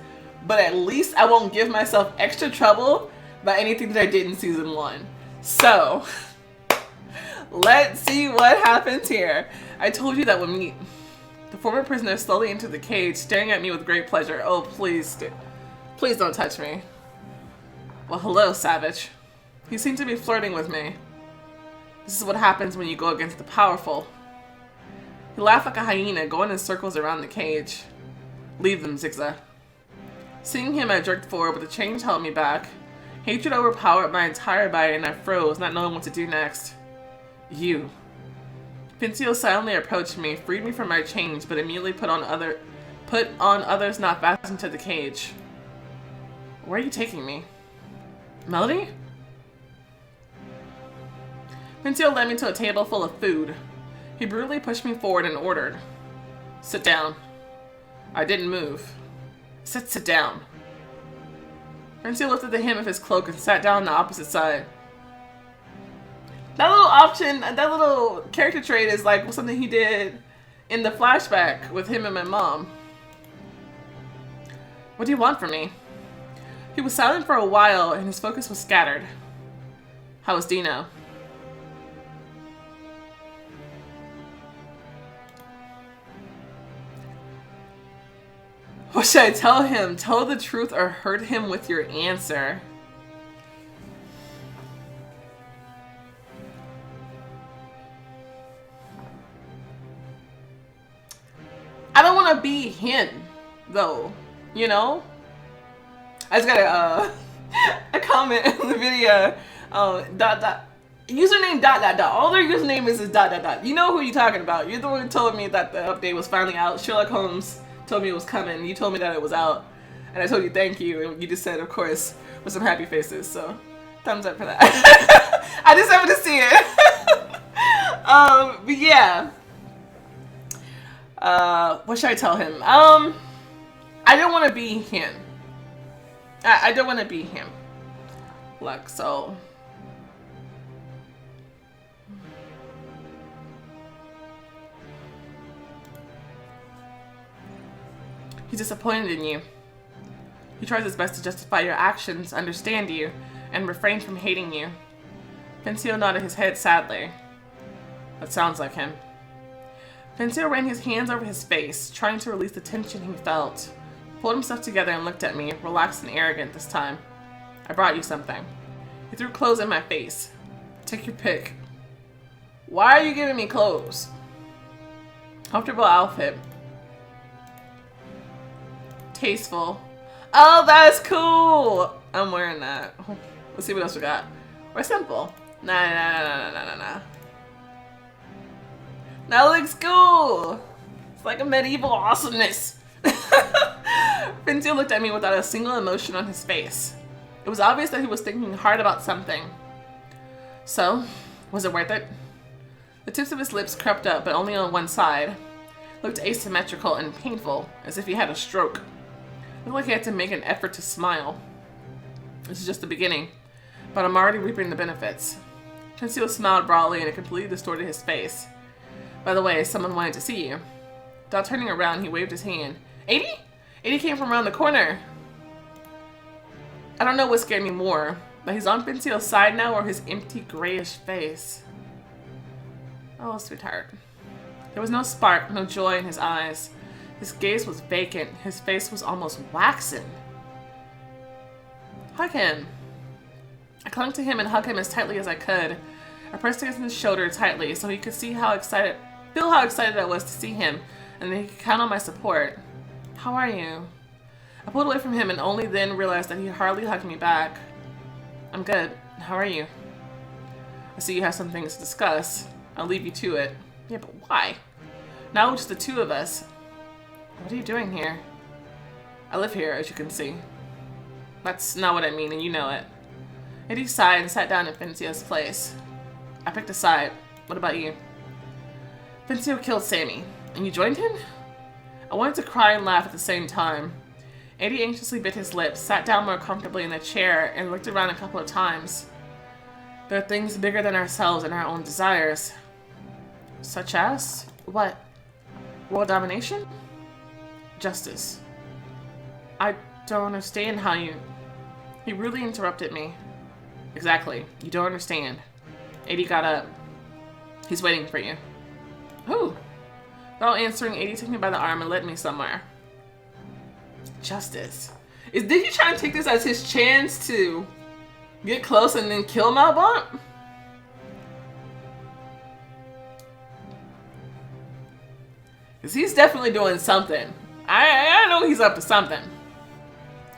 But at least I won't give myself extra trouble by anything that I did in season 1. So, let's see what happens here. I told you that would meet. The former prisoner slowly entered the cage, staring at me with great pleasure. Oh, please don't touch me. Well, hello, savage. He seemed to be flirting with me. This is what happens when you go against the powerful. He laughed like a hyena, going in circles around the cage. Leave them, Zigza. Seeing him, I jerked forward, but the chains held me back. Hatred overpowered my entire body, and I froze, not knowing what to do next. You. Vencio silently approached me, freed me from my chains, but immediately put on others not fastened to the cage. Where are you taking me? Melody? Vencio led me to a table full of food. He brutally pushed me forward and ordered, "Sit down." I didn't move. I said, "Sit down." Vencio lifted the hem of his cloak and sat down on the opposite side. That little option, that little character trait is like something he did in the flashback with him and my mom. What do you want from me? He was silent for a while and his focus was scattered. How is Dino? What should I tell him? Tell the truth or hurt him with your answer? I don't want to be him, though, you know? I just got a comment in the video, username ... All their username is ... You know who you're talking about. You're the one who told me that the update was finally out. Sherlock Holmes told me it was coming. You told me that it was out. And I told you thank you, and you just said, of course, with some happy faces, so thumbs up for that. I just happened to see it. But yeah. What should I tell him? I don't want to be him. I don't want to be him. Look, so... He's disappointed in you. He tries his best to justify your actions, understand you, and refrain from hating you. Vencio nodded his head sadly. That sounds like him. Vencio ran his hands over his face, trying to release the tension he felt. Pulled himself together and looked at me, relaxed and arrogant this time. I brought you something. He threw clothes in my face. Take your pick. Why are you giving me clothes? Comfortable outfit. Tasteful. Oh, that's cool! I'm wearing that. Let's see what else we got. We're simple. Nah. That looks cool! It's like a medieval awesomeness. Vencio looked at me without a single emotion on his face. It was obvious that he was thinking hard about something. So, was it worth it? The tips of his lips crept up, but only on one side. Looked asymmetrical and painful, as if he had a stroke. Looked like he had to make an effort to smile. This is just the beginning, but I'm already reaping the benefits. Vencio smiled broadly and it completely distorted his face. By the way, someone wanted to see you. Without turning around, he waved his hand. 80? 80 came from around the corner. I don't know what scared me more, that he's on Vencio's side now or his empty grayish face. Oh, sweetheart. There was no spark, no joy in his eyes. His gaze was vacant. His face was almost waxen. Hug him. I clung to him and hugged him as tightly as I could. I pressed against his shoulder tightly so he could feel how excited I was to see him, and that he could count on my support. How are you? I pulled away from him and only then realized that he hardly hugged me back. I'm good. How are you? I see you have some things to discuss. I'll leave you to it. Yeah, but why? Now it's just the two of us. What are you doing here? I live here, as you can see. That's not what I mean, and you know it. Eddie sighed and sat down in Vencio's place. I picked a side. What about you? Vencio killed Sammy, and you joined him? I wanted to cry and laugh at the same time. Eddie anxiously bit his lips, sat down more comfortably in the chair, and looked around a couple of times. There are things bigger than ourselves and our own desires. Such as? What? World domination? Justice. I don't understand how you... He rudely interrupted me. Exactly. You don't understand. Eddie got up. He's waiting for you. Who? Without answering, Eddie took me by the arm and led me somewhere. Justice. Did he try to take this as his chance to get close and then kill Malbont? Because he's definitely doing something. I know he's up to something.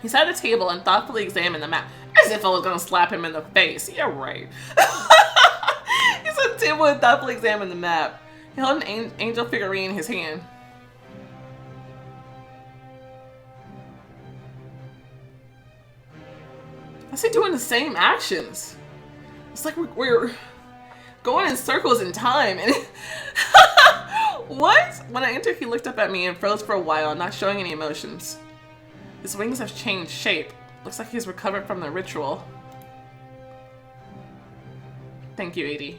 He sat at the table and thoughtfully examined the map. As if I was gonna slap him in the face. Yeah, right. He sat at the table and thoughtfully examined the map. He held an angel figurine in his hand. I see doing the same actions. It's like we're going in circles in time. And what? When I entered, he looked up at me and froze for a while, not showing any emotions. His wings have changed shape. Looks like he's recovered from the ritual. Thank you, Edie.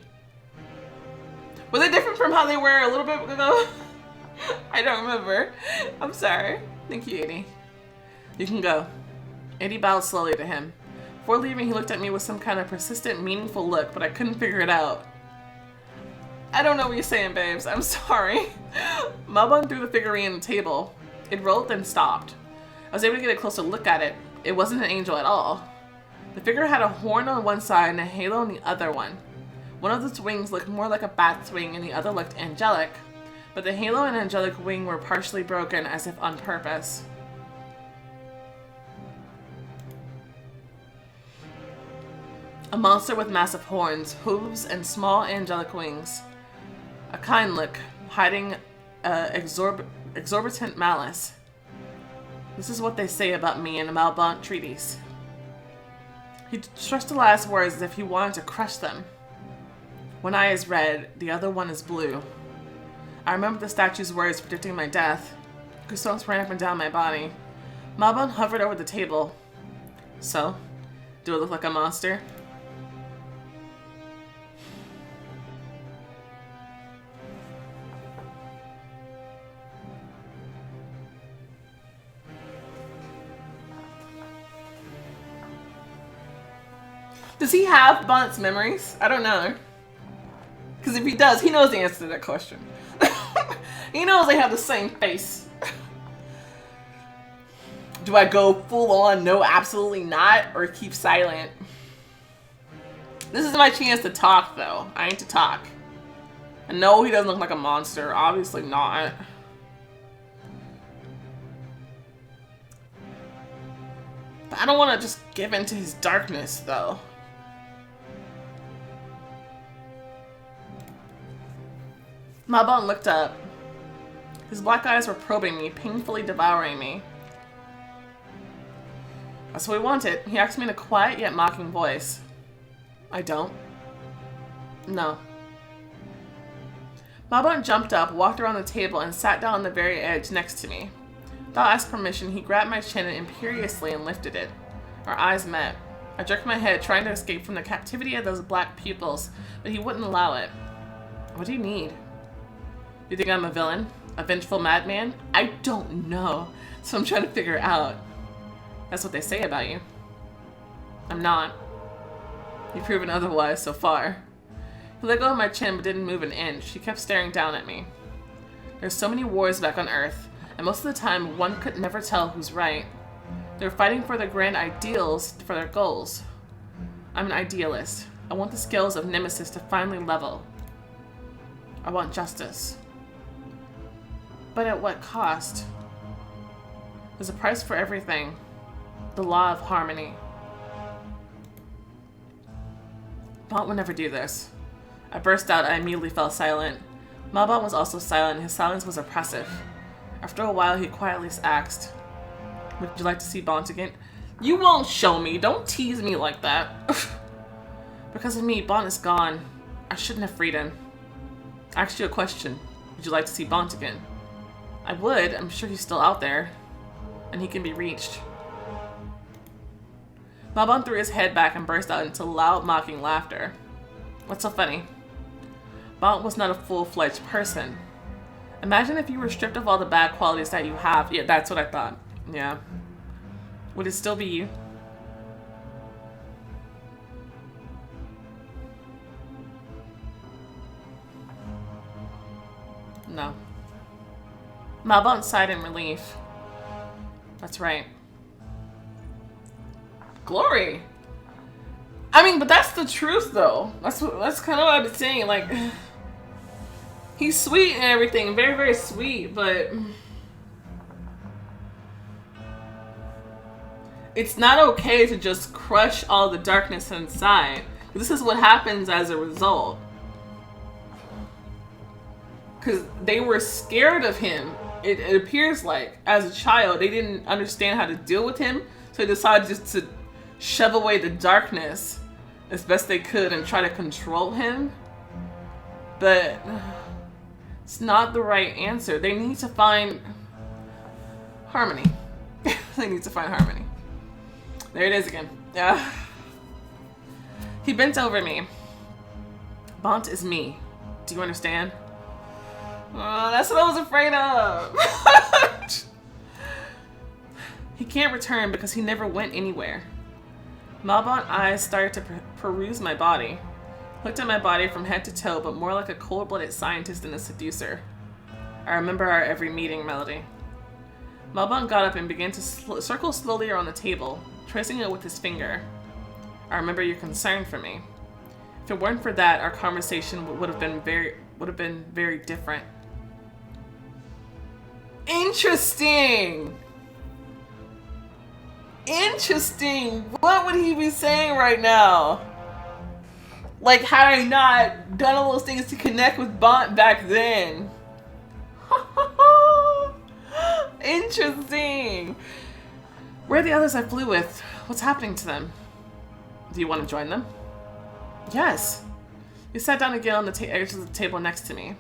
Were they different from how they were a little bit ago? I don't remember. I'm sorry. Thank you, Edie. You can go. Eddie bowed slowly to him. Before leaving, he looked at me with some kind of persistent, meaningful look, but I couldn't figure it out. I don't know what you're saying, babes. I'm sorry. Malbon threw the figurine on the table. It rolled, then stopped. I was able to get a closer look at it. It wasn't an angel at all. The figure had a horn on one side and a halo on the other one. One of its wings looked more like a bat's wing and the other looked angelic, but the halo and angelic wing were partially broken as if on purpose. A monster with massive horns, hooves, and small angelic wings. A kind look, hiding exorbitant malice. This is what they say about me in the Malbont treaties. He stressed the last words as if he wanted to crush them. One eye is red, the other one is blue. I remember the statue's words predicting my death. Goosebumps ran up and down my body. Malbon hovered over the table. So, do I look like a monster? Does he have Bonnett's memories? I don't know. Because if he does, he knows the answer to that question. He knows they have the same face. Do I go full on, no, absolutely not, or keep silent? This is my chance to talk, though. I need to talk. And no, he doesn't look like a monster. Obviously not. But I don't want to just give in to his darkness, though. Malbon looked up. His black eyes were probing me, painfully devouring me. That's what he wanted. He asked me in a quiet yet mocking voice. I don't. No. Malbon jumped up, walked around the table, and sat down on the very edge next to me. Without asking permission, he grabbed my chin imperiously and lifted it. Our eyes met. I jerked my head, trying to escape from the captivity of those black pupils, but he wouldn't allow it. What do you need? You think I'm a villain? A vengeful madman? I don't know, so I'm trying to figure it out. That's what they say about you. I'm not. You've proven otherwise so far. He let go of my chin but didn't move an inch. He kept staring down at me. There's so many wars back on Earth, and most of the time one could never tell who's right. They're fighting for their grand ideals, for their goals. I'm an idealist. I want the scales of Nemesis to finally level. I want justice. But at what cost? There's a price for everything. The law of harmony. Bont would never do this. I burst out. I immediately fell silent. Malbon was also silent. His silence was oppressive. After a while, he quietly asked, would you like to see Bont again? You won't show me. Don't tease me like that. Because of me, Bont is gone. I shouldn't have freed him. I asked you a question. Would you like to see Bont again? I would. I'm sure he's still out there. And he can be reached. Malbon threw his head back and burst out into loud, mocking laughter. What's so funny? Bont was not a full-fledged person. Imagine if you were stripped of all the bad qualities that you have. Yeah, that's what I thought. Yeah. Would it still be you? No. Malbon sighed in relief. That's right. Glory. I mean, but that's the truth, though. That's kind of what I've been saying. Like, he's sweet and everything, very, very sweet, but it's not okay to just crush all the darkness inside. This is what happens as a result. Because they were scared of him. It appears like, as a child, they didn't understand how to deal with him, so they decided just to shove away the darkness as best they could and try to control him. But it's not the right answer. They need to find harmony. They need to find harmony. There it is again. He bent over me. Bont is me. Do you understand? That's what I was afraid of. He can't return because he never went anywhere. Malbon's eyes started to peruse my body. Looked at my body from head to toe, but more like a cold-blooded scientist than a seducer. I remember our every meeting, Melody. Malbon got up and began to circle slowly around the table, tracing it with his finger. I remember your concern for me. If it weren't for that, our conversation would have been very different. Interesting. Interesting. What would he be saying right now? Like, had I not done all those things to connect with Bont back then? Interesting. Where are the others I flew with? What's happening to them? Do you want to join them? Yes. He sat down again on the edge of the table next to me.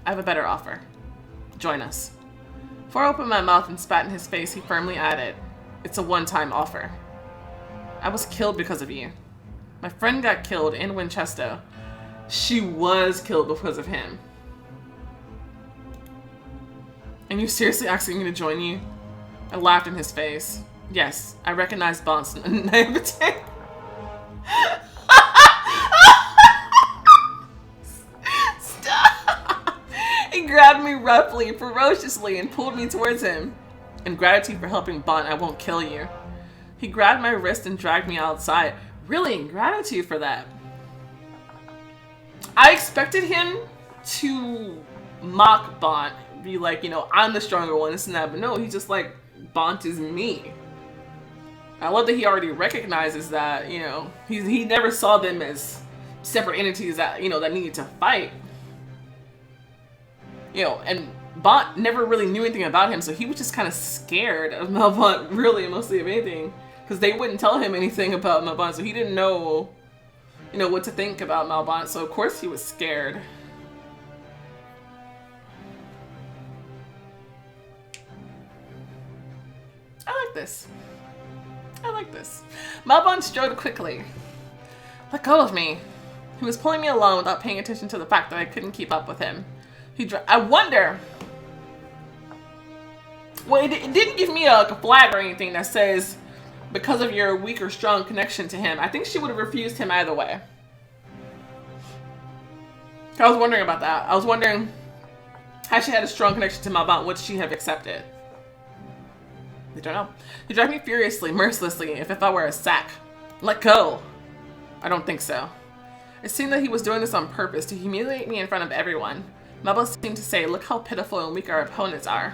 I have a better offer. Join us. Before I opened my mouth and spat in his face, he firmly added, it's a one-time offer. I was killed because of you. My friend got killed in Winchester. She was killed because of him. And you seriously asking me to join you? I laughed in his face. Yes, I recognized Bont's naivete. Stop! He grabbed me roughly, ferociously, and pulled me towards him. In gratitude for helping Bont, I won't kill you. He grabbed my wrist and dragged me outside. Really, in gratitude for that. I expected him to mock Bont, be like, you know, I'm the stronger one, this and that, but no, he's just like, Bont is me. I love that he already recognizes that, you know, he never saw them as separate entities that, you know, that needed to fight. You know, and Bont never really knew anything about him, so he was just kind of scared of Malbont, really, mostly of anything. Because they wouldn't tell him anything about Malbont, so he didn't know, you know, what to think about Malbont, so of course he was scared. I like this. I like this. Malbont strode quickly. Let go of me. He was pulling me along without paying attention to the fact that I couldn't keep up with him. I wonder... Well, it didn't give me a flag or anything that says, because of your weak or strong connection to him. I think she would have refused him either way. I was wondering about that. I was wondering, had she had a strong connection to Malbont, would she have accepted? I don't know. He dragged me furiously, mercilessly, if I were a sack. Let go. I don't think so. It seemed that he was doing this on purpose to humiliate me in front of everyone. Malbont seemed to say, look how pitiful and weak our opponents are.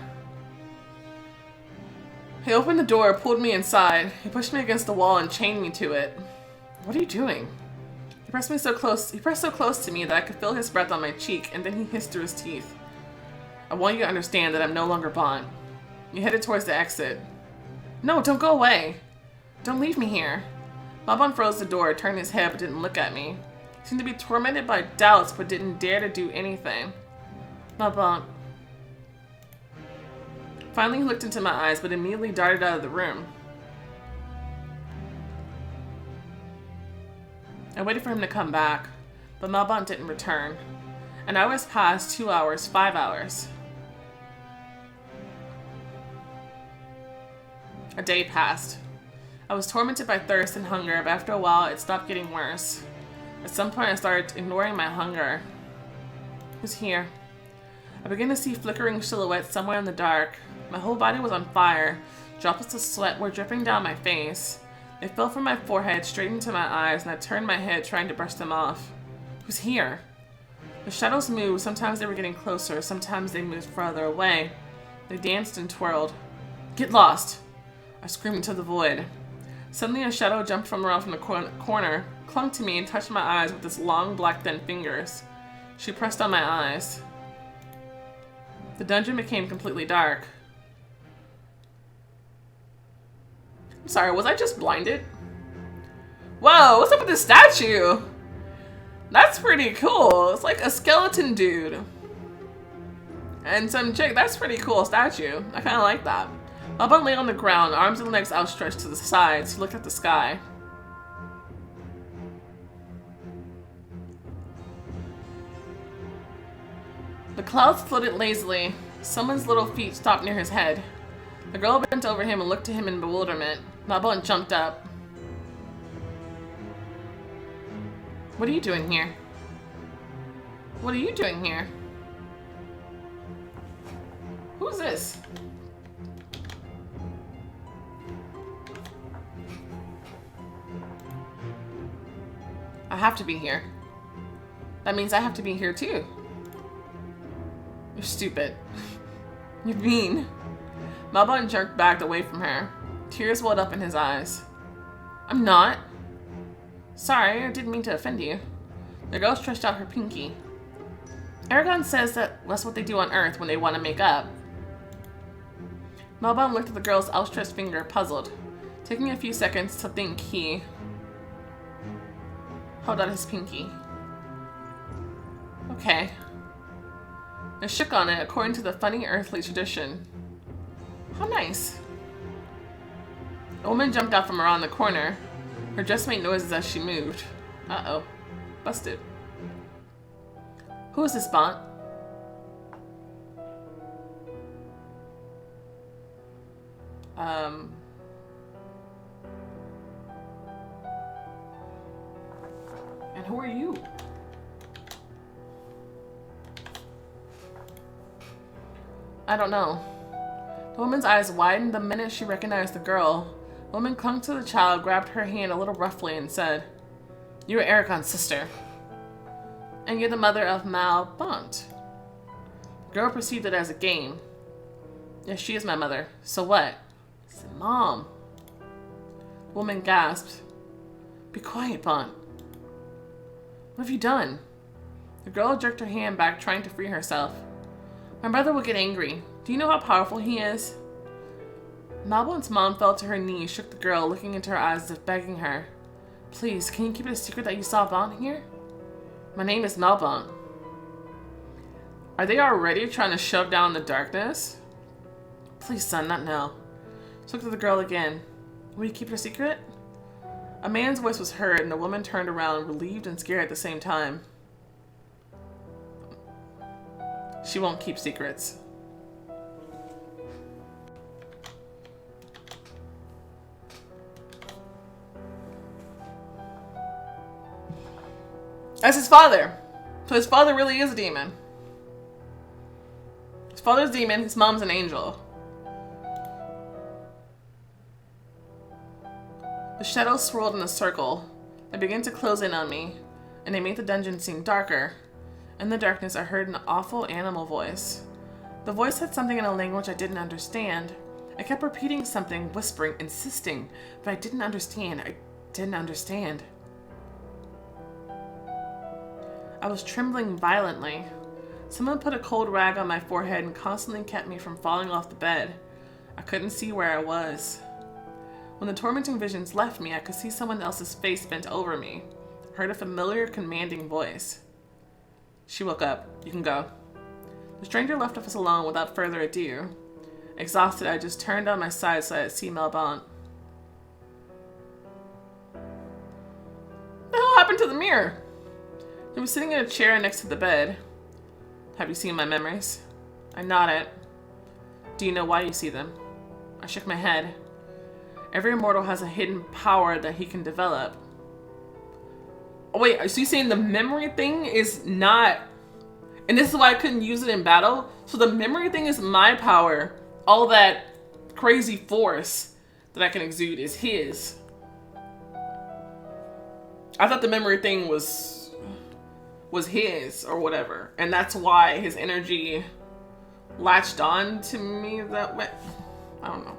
He opened the door, pulled me inside. He pushed me against the wall and chained me to it. What are you doing? He pressed so close to me that I could feel his breath on my cheek, and then he hissed through his teeth. I want you to understand that I'm no longer Bont. He headed towards the exit. No, don't go away. Don't leave me here. Malbont froze the door, turned his head, but didn't look at me. He seemed to be tormented by doubts, but didn't dare to do anything. Malbont. Finally, he looked into my eyes, but immediately darted out of the room. I waited for him to come back, but Malbont didn't return. An hour passed, 2 hours, 5 hours. A day passed. I was tormented by thirst and hunger, but after a while, it stopped getting worse. At some point, I started ignoring my hunger. Who's here? I began to see flickering silhouettes somewhere in the dark. My whole body was on fire. Droplets of sweat were dripping down my face. They fell from my forehead straight into my eyes, and I turned my head trying to brush them off. Who's here? The shadows moved. Sometimes they were getting closer. Sometimes they moved farther away. They danced and twirled. Get lost! I screamed into the void. Suddenly a shadow jumped from around the corner, clung to me, and touched my eyes with its long, black, thin fingers. She pressed on my eyes. The dungeon became completely dark. I'm sorry, was I just blinded? Whoa, what's up with this statue? That's pretty cool. It's like a skeleton dude. And some chick. That's pretty cool statue. I kind of like that. Malbont lay on the ground, arms and legs outstretched to the sides. He looked at the sky. The clouds floated lazily. Someone's little feet stopped near his head. The girl bent over him and looked at him in bewilderment. Malbont jumped up. What are you doing here? What are you doing here? Who's this? I have to be here. That means I have to be here too. You're stupid. You're mean. Malbont jerked back away from her. Tears welled up in his eyes. I'm not. Sorry, I didn't mean to offend you. The girl stretched out her pinky. Aragon says that that's what they do on Earth when they want to make up. Malbont looked at the girl's outstretched finger, puzzled. Taking a few seconds to think, he held out his pinky. Okay. and shook on it according to the funny earthly tradition. How nice. A woman jumped out from around the corner. Her dress made noises as she moved. Uh-oh. Busted. Who is this, Bont? And who are you? I don't know. The woman's eyes widened the minute she recognized the girl. The woman clung to the child, grabbed her hand a little roughly, and said, "You're Eragon's sister. And you're the mother of MALBONTE'S." The girl perceived it as a game. Yes, she is my mother. So what? I said, Mom. The woman gasped. Be quiet, Bont. What have you done? The girl jerked her hand back, trying to free herself. My brother will get angry. Do you know how powerful he is? MALBONTE'S mom fell to her knees, shook the girl, looking into her eyes as if begging her. Please, can you keep it a secret that you saw Bont here? My name is MALBONTE. Are they already trying to shove down the darkness? Please, son, not now. She looked at the girl again. Will you keep it a secret? A man's voice was heard, and the woman turned around, relieved and scared at the same time. She won't keep secrets. That's his father. So his father really is a demon. His father's a demon, his mom's an angel. The shadows swirled in a circle. They began to close in on me, and they made the dungeon seem darker. In the darkness, I heard an awful animal voice. The voice said something in a language I didn't understand. I kept repeating something, whispering, insisting, but I didn't understand. I didn't understand. I was trembling violently. Someone put a cold rag on my forehead and constantly kept me from falling off the bed. I couldn't see where I was. When the tormenting visions left me, I could see someone else's face bent over me. I heard a familiar, commanding voice. She woke up. You can go. The stranger left us alone without further ado. Exhausted, I just turned on my side so I could see MALBONTE. What the hell happened to the mirror? He was sitting in a chair next to the bed. Have you seen my memories? I nodded. Do you know why you see them? I shook my head. Every immortal has a hidden power that he can develop. Oh wait, so you're saying the memory thing is not... And this is why I couldn't use it in battle? So the memory thing is my power. All that crazy force that I can exude is his. I thought the memory thing was his or whatever. And that's why his energy latched on to me that way. I don't know.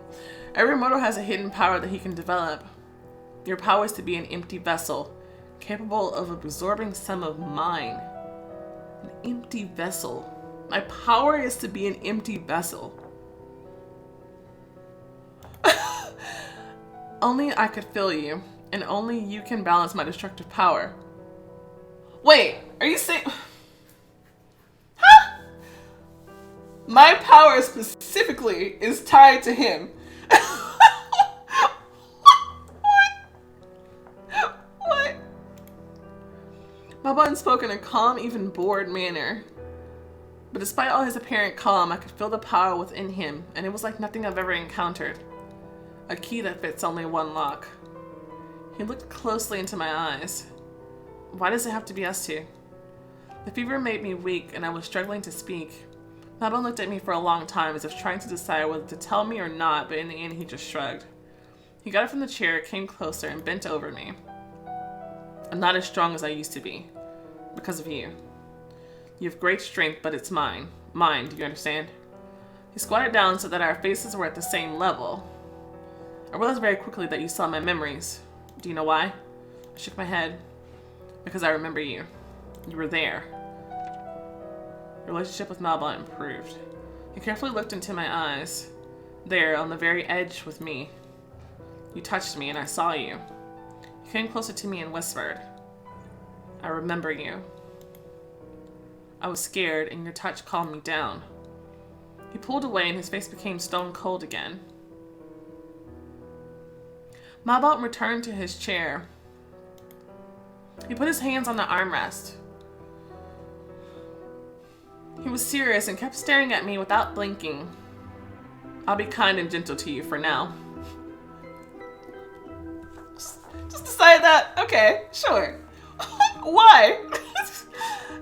Every mortal has a hidden power that he can develop. Your power is to be an empty vessel, capable of absorbing some of mine. An empty vessel. My power is to be an empty vessel. Only I could fill you, and only you can balance my destructive power. Wait, are you saying... Huh? My power specifically is tied to him. What? MALBONTE spoke in a calm, even bored manner. But despite all his apparent calm, I could feel the power within him, and it was like nothing I've ever encountered. A key that fits only one lock. He looked closely into my eyes. Why does it have to be us two? The fever made me weak, and I was struggling to speak. MALBONTE looked at me for a long time, as if trying to decide whether to tell me or not, but in the end he just shrugged. He got up from the chair, came closer, and bent over me. I'm not as strong as I used to be. Because of you. You have great strength, but it's mine. Mine, do you understand? He squatted down so that our faces were at the same level. I realized very quickly that you saw my memories. Do you know why? I shook my head. Because I remember you. You were there. Your relationship with MALBONTE improved. He carefully looked into my eyes. There, on the very edge with me. You touched me and I saw you. You came closer to me and whispered, I remember you. I was scared, and your touch calmed me down. He pulled away, and his face became stone cold again. Malbont returned to his chair. He put his hands on the armrest. He was serious and kept staring at me without blinking. I'll be kind and gentle to you for now. Just decide that? Okay, sure. Why?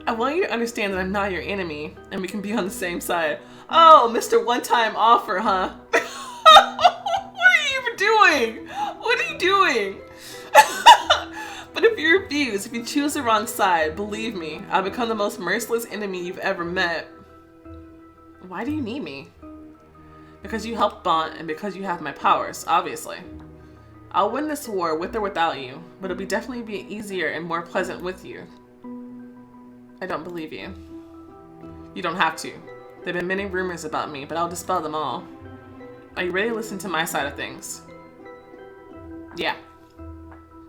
I want you to understand that I'm not your enemy, and we can be on the same side. Oh, Mr. One-Time Offer, huh? What are you even doing? What are you doing? But if you refuse, if you choose the wrong side, believe me, I'll become the most merciless enemy you've ever met. Why do you need me? Because you helped Bont, and because you have my powers, obviously. I'll win this war with or without you, but it'll definitely be easier and more pleasant with you. I don't believe you. You don't have to. There have been many rumors about me, but I'll dispel them all. Are you ready to listen to my side of things? Yeah.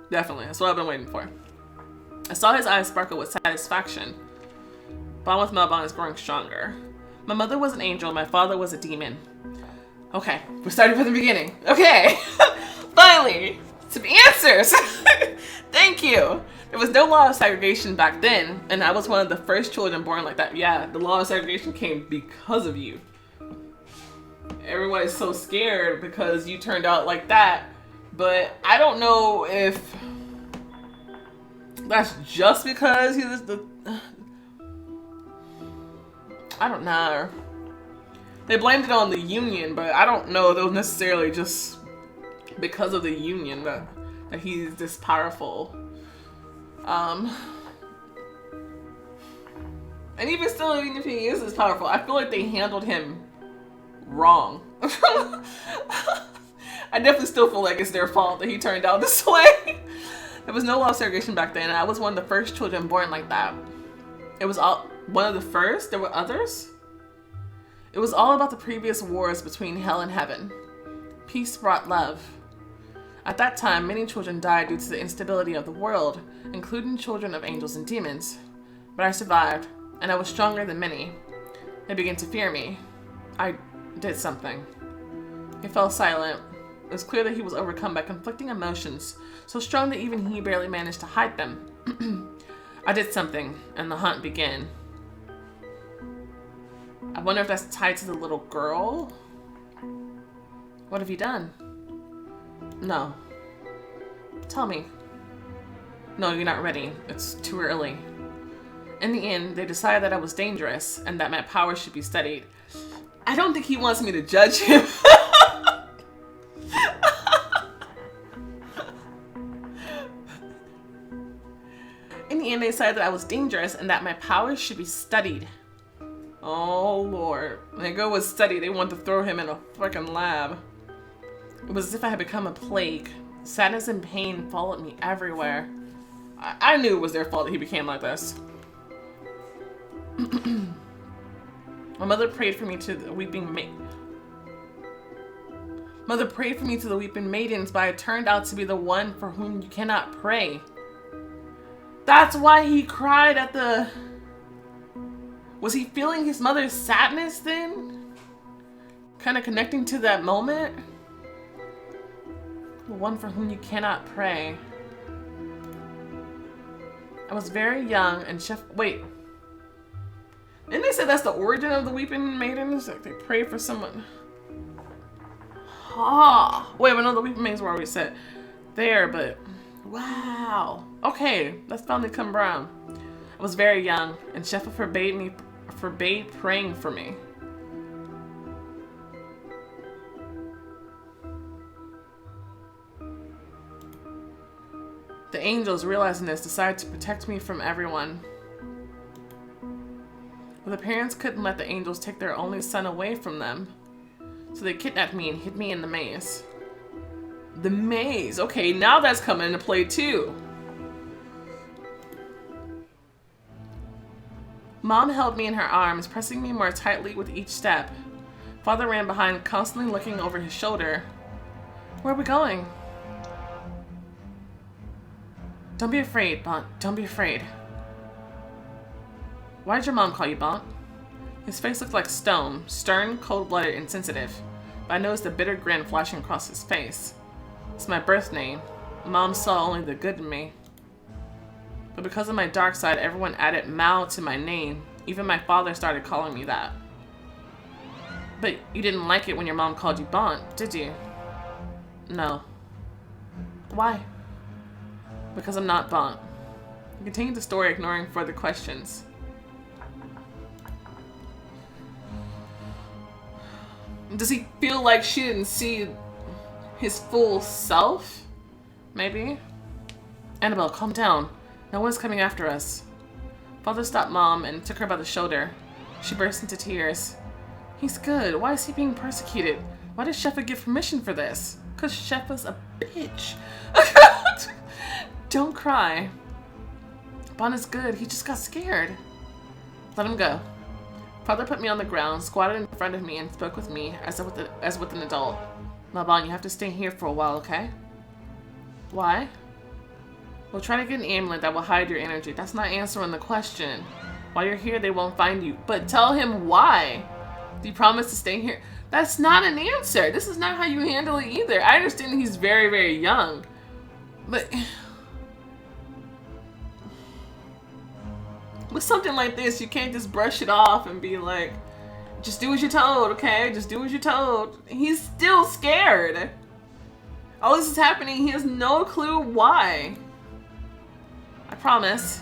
Definitely. That's what I've been waiting for. I saw his eyes sparkle with satisfaction. Bond with Malbont is growing stronger. My mother was an angel, my father was a demon. Okay, we're starting from the beginning. Okay. Finally, some answers. Thank you. There was no law of segregation back then, and I was one of the first children born like that. Yeah, the law of segregation came because of you. Everybody's so scared because you turned out like that, but I don't know if that's just because he was the... I don't know. They blamed it on the union, but I don't know if it was necessarily just because of the union that he's this powerful. And even still, even if he is this powerful, I feel like they handled him wrong. I definitely still feel like it's their fault that he turned out this way. There was no law of segregation back then, and I was one of the first children born like that. It was all one of the first. There were others. It was all about the previous wars between hell and heaven. Peace brought love. At that time, many children died due to the instability of the world, including children of angels and demons. But I survived, and I was stronger than many. They began to fear me. I did something. He fell silent. It was clear that he was overcome by conflicting emotions, so strong that even he barely managed to hide them. I did something, and the hunt began. I wonder if that's tied to the little girl? What have you done? No. Tell me. No, you're not ready. It's too early. In the end, they decided that I was dangerous and that my powers should be studied. I don't think he wants me to judge him. In the end, they decided that I was dangerous and that my powers should be studied. Oh, Lord. Nigga was studied. They wanted to throw him in a fucking lab. It was as if I had become a plague. Sadness and pain followed me everywhere. I knew it was their fault that he became like this. My mother prayed for me to the weeping maidens, but I turned out to be the one for whom you cannot pray. That's why he cried at the... Was he feeling his mother's sadness then? Kind of connecting to that moment? The one for whom you cannot pray. I was very young and wait. Didn't they say that's the origin of the Weeping Maidens? Like they pray for someone. Ah, wait, but no, the Weeping Maidens were already set there, but wow. Okay, let's finally come around. I was very young, and Sheffa forbade praying for me. The angels, realizing this, decided to protect me from everyone. But the parents couldn't let the angels take their only son away from them. So they kidnapped me and hid me in the maze. The maze. Okay, now that's coming into play too. Mom held me in her arms, pressing me more tightly with each step. Father ran behind, constantly looking over his shoulder. Where are we going? Don't be afraid, Bont. Don't be afraid. Why did your mom call you Bonk? His face looked like stone, stern, cold-blooded, and sensitive. But I noticed a bitter grin flashing across his face. It's my birth name. Mom saw only the good in me. But because of my dark side, everyone added Mal to my name. Even my father started calling me that. But you didn't like it when your mom called you Bonk, did you? No. Why? Because I'm not Bonk. He continued the story, ignoring further questions. Does he feel like she didn't see his full self? Maybe? Annabelle, calm down. No one's coming after us. Father stopped Mom and took her by the shoulder. She burst into tears. He's good. Why is he being persecuted? Why did Sheffa give permission for this? Because Sheffa's a bitch. Don't cry. Bon is good. He just got scared. Let him go. Father put me on the ground, squatted in front of me, and spoke with me as with an adult. Now, Bon, you have to stay here for a while, okay? Why? We'll try to get an amulet that will hide your energy. That's not answering the question. While you're here, they won't find you. But tell him why. Do you promise to stay here? That's not an answer. This is not how you handle it either. I understand that he's very, very young. But with something like this, you can't just brush it off and be like, just do as you're told, okay? Just do as you're told. He's still scared. All this is happening. He has no clue why. I promise.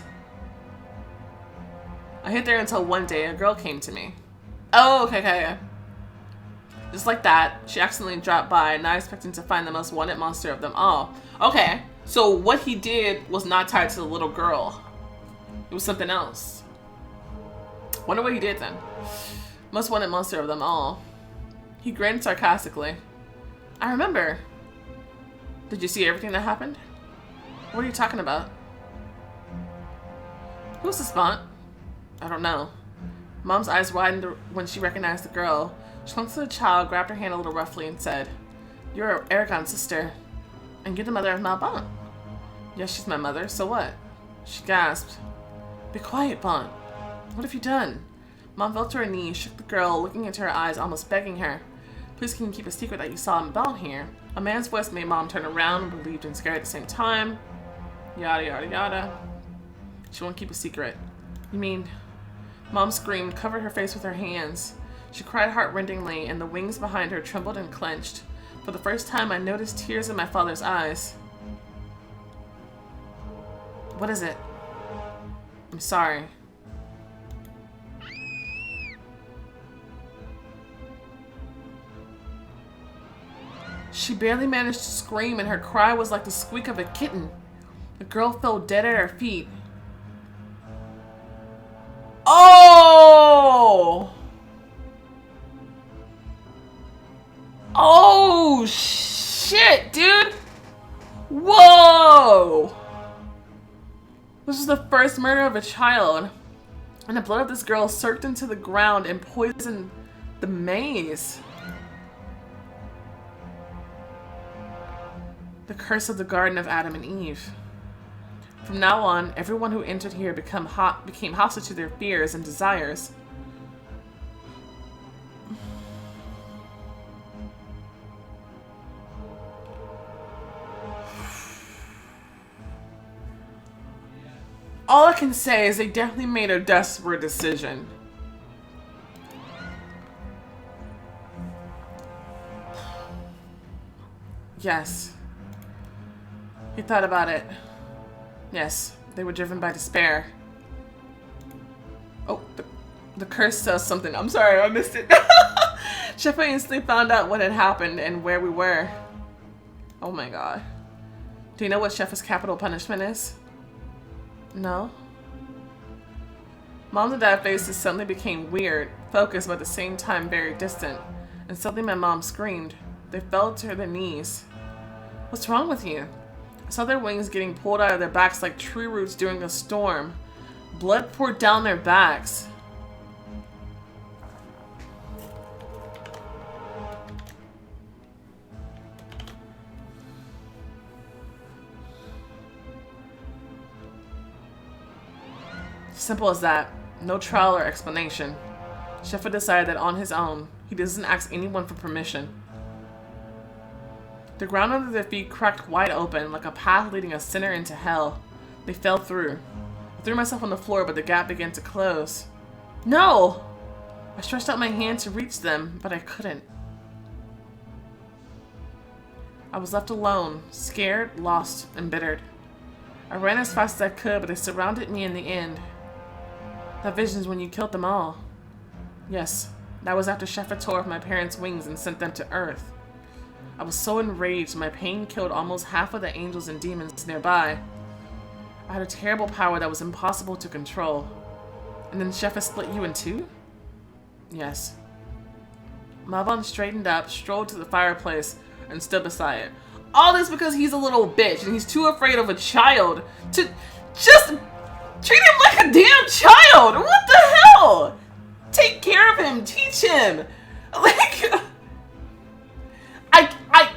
I hid there until one day a girl came to me. Oh, okay. Just like that, she accidentally dropped by, not expecting to find the most wanted monster of them all. Okay, so what he did was not tied to the little girl. It was something else. Wonder what he did then. Most wanted monster of them all. He grinned sarcastically. I remember. Did you see everything that happened? What are you talking about? Who's this Bon? I don't know. Mom's eyes widened when she recognized the girl. She clung to the child, grabbed her hand a little roughly, and said, You're Aragon's sister, and you're the mother of Malbon. Yes, she's my mother, so what? She gasped. Be quiet, Bon. What have you done? Mom fell to her knees, shook the girl, looking into her eyes, almost begging her. Please can you keep a secret that you saw Bon here? A man's voice made Mom turn around, relieved and scared at the same time. Yada, yada, yada. She won't keep a secret. You mean... Mom screamed, covered her face with her hands. She cried heart-rendingly, and the wings behind her trembled and clenched. For the first time, I noticed tears in my father's eyes. What is it? I'm sorry. She barely managed to scream, and her cry was like the squeak of a kitten. The girl fell dead at her feet. Oh! Oh, shit, dude! Whoa! This is the first murder of a child. And the blood of this girl soaked into the ground and poisoned the maze. The curse of the Garden of Adam and Eve. From now on, everyone who entered here became hostage to their fears and desires. All I can say is they definitely made a desperate decision. Yes. He thought about it. Yes, they were driven by despair. Oh, the curse says something. I'm sorry, I missed it. Sheffa instantly found out what had happened and where we were. Oh my god. Do you know what Sheffa's capital punishment is? No? Mom's and Dad's faces suddenly became weird, focused but at the same time very distant. And suddenly my mom screamed. They fell to their knees. What's wrong with you? I saw their wings getting pulled out of their backs like tree roots during a storm. Blood poured down their backs. Simple as that. No trial or explanation. Sheffa decided that on his own, he doesn't ask anyone for permission. The ground under their feet cracked wide open, like a path leading a sinner into hell. They fell through. I threw myself on the floor, but the gap began to close. No! I stretched out my hand to reach them, but I couldn't. I was left alone, scared, lost, embittered. I ran as fast as I could, but they surrounded me in the end. That vision's when you killed them all. Yes, that was after Sheffa tore off my parents' wings and sent them to Earth. I was so enraged, my pain killed almost half of the angels and demons nearby. I had a terrible power that was impossible to control. And then Sheffa split you in two? Yes. Malbon straightened up, strolled to the fireplace, and stood beside it. All this because he's a little bitch and he's too afraid of a child to just treat him like a damn child. What the hell? Take care of him. Teach him. Like,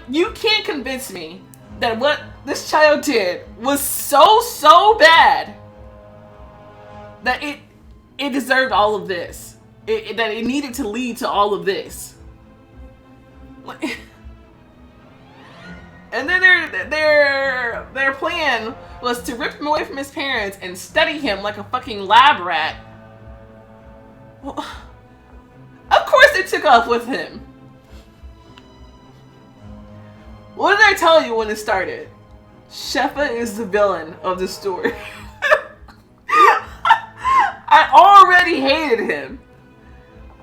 you can't convince me that what this child did was so bad that it deserved all of this. That it needed to lead to all of this. And then their plan was to rip him away from his parents and study him like a fucking lab rat. Well, of course they took off with him. What did I tell you when it started? Sheffa is the villain of the story. I already hated him.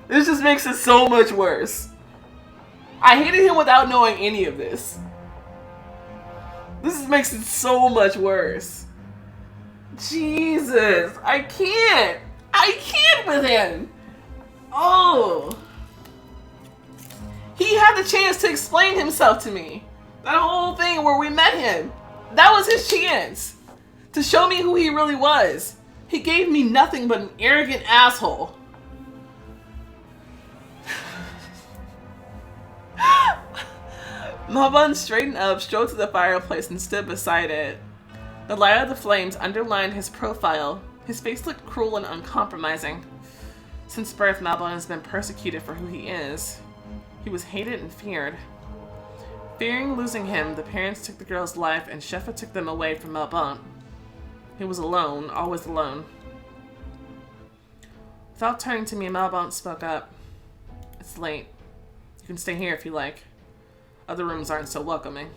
This just makes it so much worse. I hated him without knowing any of this. This makes it so much worse. Jesus, I can't with him. Oh. He had the chance to explain himself to me. That whole thing where we met him. That was his chance to show me who he really was. He gave me nothing but an arrogant asshole. Malbon straightened up, strode to the fireplace, and stood beside it. The light of the flames underlined his profile. His face looked cruel and uncompromising. Since birth, Malbon has been persecuted for who he is. He was hated and feared. Fearing losing him, the parents took the girl's life and Sheffa took them away from Malbon. He was alone, always alone. Without turning to me, Malbon spoke up. It's late. You can stay here if you like. Other rooms aren't so welcoming.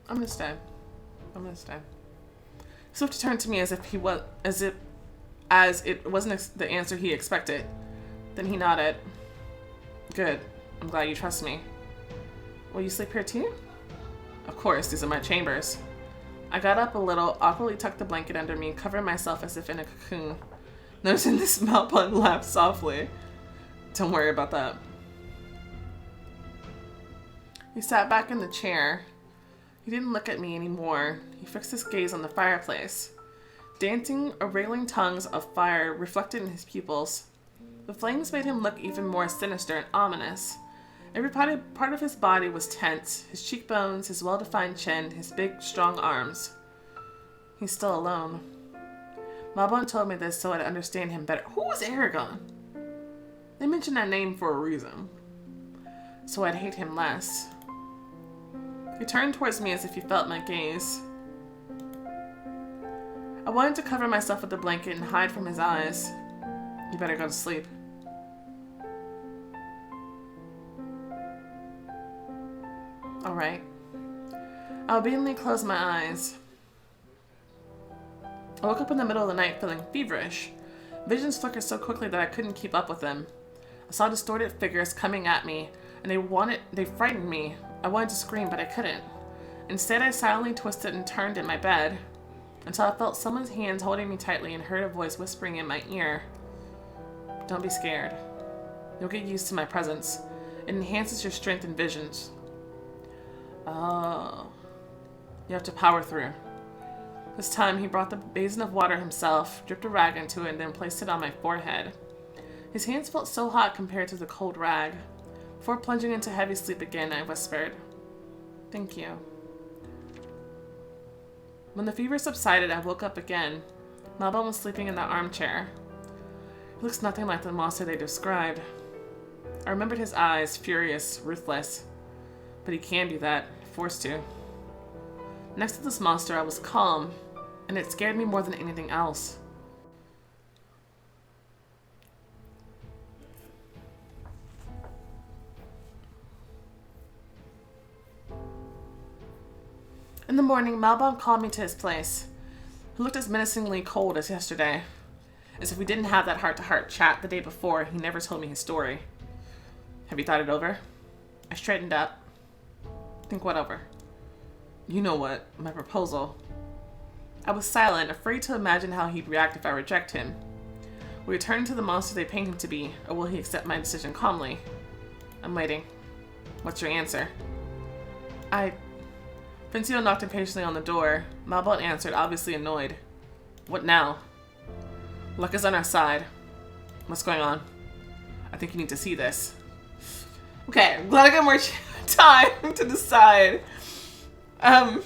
I'm gonna stay. Swift turned to me as if it wasn't the answer he expected. Then he nodded. Good. I'm glad you trust me. Will you sleep here too? Of course, these are my chambers. I got up a little, awkwardly tucked the blanket under me, covered myself as if in a cocoon. Noticing this, Malbon laughed softly. Don't worry about that. He sat back in the chair. He didn't look at me anymore. He fixed his gaze on the fireplace. Dancing, railing tongues of fire reflected in his pupils. The flames made him look even more sinister and ominous. Every part of his body was tense. His cheekbones, his well-defined chin, his big, strong arms. He's still alone. Malbon told me this so I'd understand him better. Who was Aragon? They mentioned that name for a reason. So I'd hate him less. He turned towards me as if he felt my gaze. I wanted to cover myself with the blanket and hide from his eyes. You better go to sleep. Alright. I obediently closed my eyes. I woke up in the middle of the night feeling feverish. Visions flickered so quickly that I couldn't keep up with them. I saw distorted figures coming at me, and they frightened me. I wanted to scream, but I couldn't. Instead, I silently twisted and turned in my bed, until I felt someone's hands holding me tightly and heard a voice whispering in my ear. Don't be scared. You'll get used to my presence. It enhances your strength and visions. Oh. You have to power through. This time, he brought the basin of water himself, dripped a rag into it, and then placed it on my forehead. His hands felt so hot compared to the cold rag. Before plunging into heavy sleep again, I whispered, "Thank you." When the fever subsided, I woke up again. Malbon was sleeping in the armchair. He looks nothing like the monster they described. I remembered his eyes, furious, ruthless. But he can be that, forced to. Next to this monster, I was calm, and it scared me more than anything else. In the morning, Malbon called me to his place. He looked as menacingly cold as yesterday. As if we didn't have that heart-to-heart chat the day before, he never told me his story. "Have you thought it over?" I straightened up. "Think what over?" "You know what, my proposal." I was silent, afraid to imagine how he'd react if I reject him. Will he turn into the monster they paint him to be, or will he accept my decision calmly? I'm waiting. What's your answer? Pincio knocked impatiently on the door. Malbon answered, obviously annoyed. "What now?" "Luck is on our side." "What's going on?" "I think you need to see this." Okay, I'm glad I got more time to decide. Because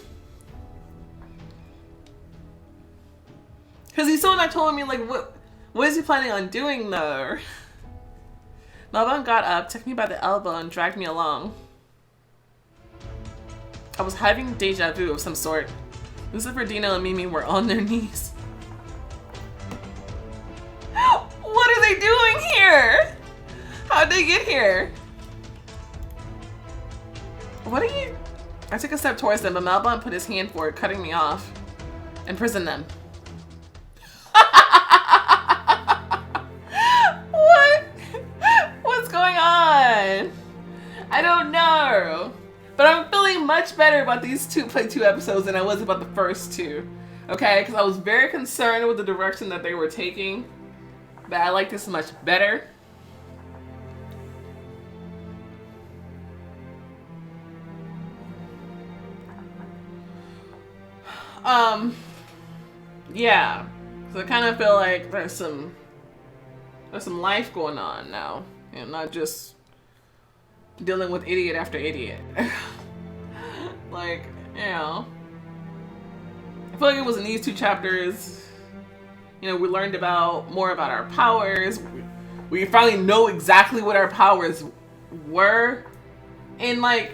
he's still not telling me, like, what is he planning on doing, though? Malbon got up, took me by the elbow, and dragged me along. I was having deja vu of some sort. Lucifer, Dino, and Mimi were on their knees. What are they doing here? How'd they get here? What are you? I took a step towards them, but Malbon put his hand forward, cutting me off. Imprison them. What? What's going on? I don't know. But I'm feeling much better about these two episodes than I was about the first two. Okay? Because I was very concerned with the direction that they were taking. But I like this much better. Yeah. So I kind of feel like there's some life going on now. And not just dealing with idiot after idiot. Like, you know. I feel like it was in these two chapters, you know, we learned more about our powers. We finally know exactly what our powers were. And like,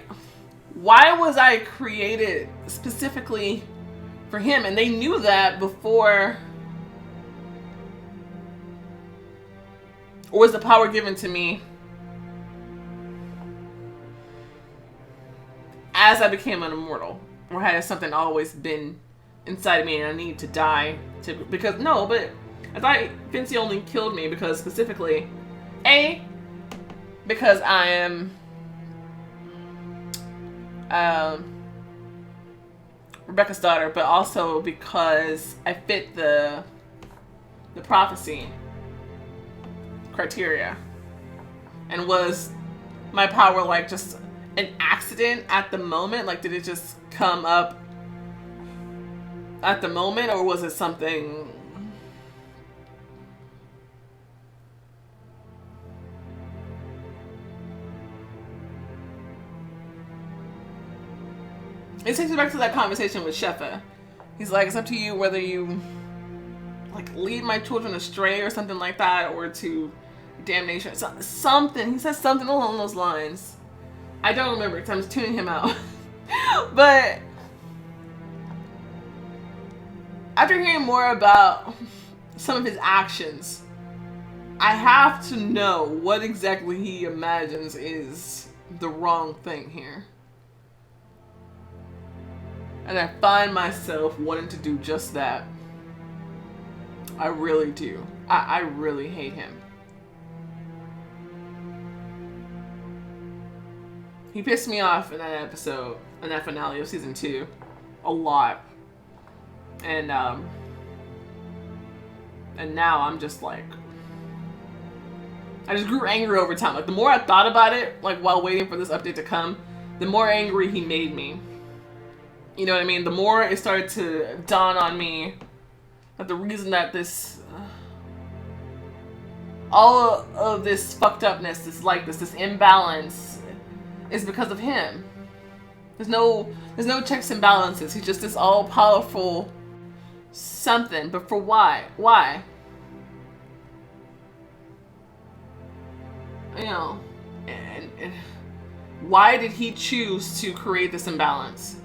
why was I created specifically for him? And they knew that before. Or was the power given to me as I became an immortal? Or has something always been inside of me and I need to die to, because no, but I thought Vinci only killed me because specifically, because I am Rebecca's daughter, but also because I fit the prophecy criteria. And was my power like just an accident at the moment? Like, did it just come up at the moment, or was it something? It takes me back to that conversation with Shefa. He's like, it's up to you whether you like lead my children astray or something like that, or to damnation. Something. He says something along those lines. I don't remember because I'm just tuning him out. But after hearing more about some of his actions, I have to know what exactly he imagines is the wrong thing here. And I find myself wanting to do just that. I really do. I really hate him. He pissed me off in that episode, in that finale of season 2, a lot. And now I'm just like, I just grew angry over time. Like, the more I thought about it, like while waiting for this update to come, the more angry he made me. You know what I mean? The more it started to dawn on me that the reason that this All of this fucked upness, this imbalance is because of him. There's no checks and balances. He's just this all-powerful something. But for why? Why? You know, and why did he choose to create this imbalance?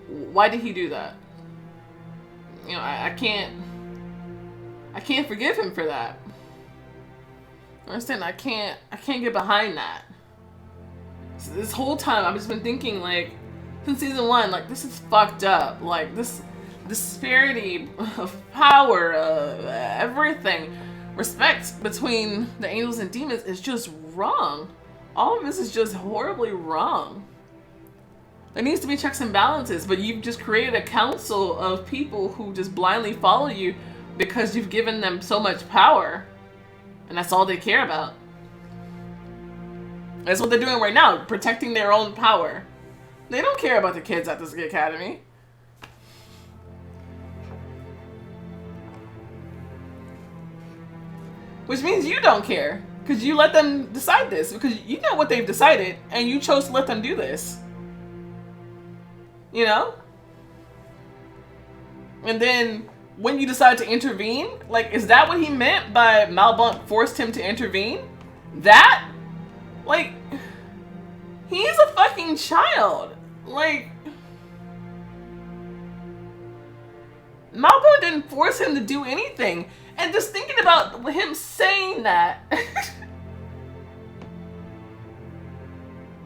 Why did he do that? You know, I can't forgive him for that. Understand? I can't get behind that. So this whole time I've just been thinking, like, since season 1, like, this is fucked up. Like, this disparity of power, everything, respect between the angels and demons is just wrong. All of this is just horribly wrong. There needs to be checks and balances, but you've just created a council of people who just blindly follow you because you've given them so much power. And that's all they care about. That's what they're doing right now, protecting their own power. They don't care about the kids at this academy. Which means you don't care, because you let them decide this, because you know what they've decided, and you chose to let them do this. You know? And then when you decide to intervene, like, is that what he meant by Malbont forced him to intervene? That? Like, he's a fucking child. Like, Malbont didn't force him to do anything. And just thinking about him saying that,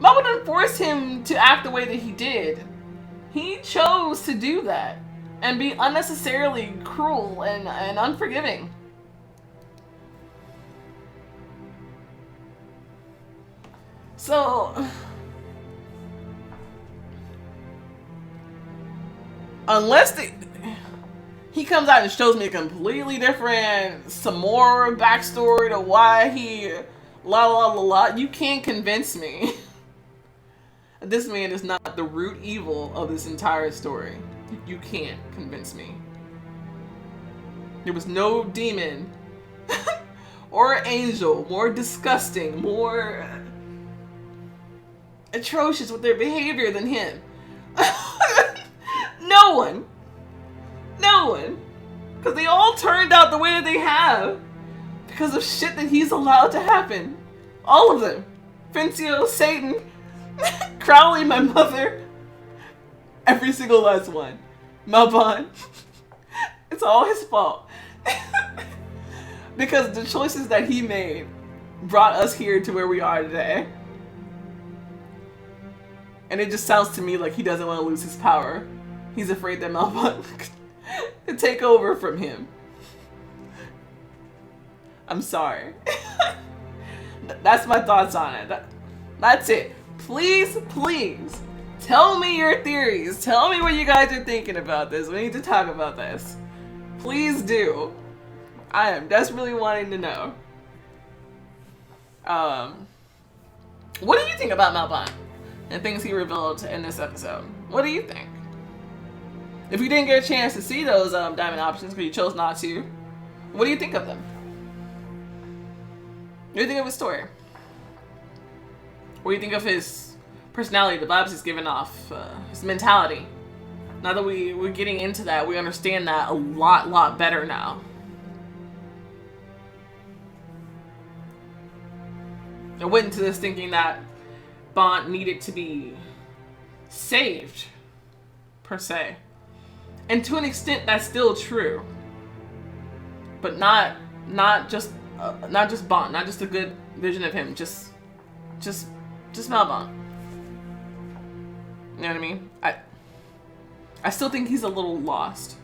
Malbont didn't force him to act the way that he did. He chose to do that and be unnecessarily cruel and unforgiving. So, unless he comes out and shows me a completely different, some more backstory to why he you can't convince me this man is not the root evil of this entire story. You can't convince me. There was no demon or angel more disgusting, more atrocious with their behavior than him. No one. No one. Because they all turned out the way that they have because of shit that he's allowed to happen. All of them. Fincio, Satan, Crowley, my mother. Every single last one. Malbont. It's all his fault. Because the choices that he made brought us here to where we are today. And it just sounds to me like he doesn't want to lose his power. He's afraid that Malbont could take over from him. I'm sorry. That's my thoughts on it. That's it. Please, please, tell me your theories. Tell me what you guys are thinking about this. We need to talk about this. Please do. I am desperately wanting to know. What do you think about Malbont and things he revealed in this episode? What do you think? If you didn't get a chance to see those diamond options because you chose not to, what do you think of them? What do you think of his story? What do you think of his personality, the vibes he's giving off, his mentality? Now that we're getting into that, we understand that a lot better now. I went into this thinking that Bont needed to be saved, per se. And to an extent, that's still true. But not just Bont, not just a good vision of him, just Malbont. You know what I mean? I still think he's a little lost.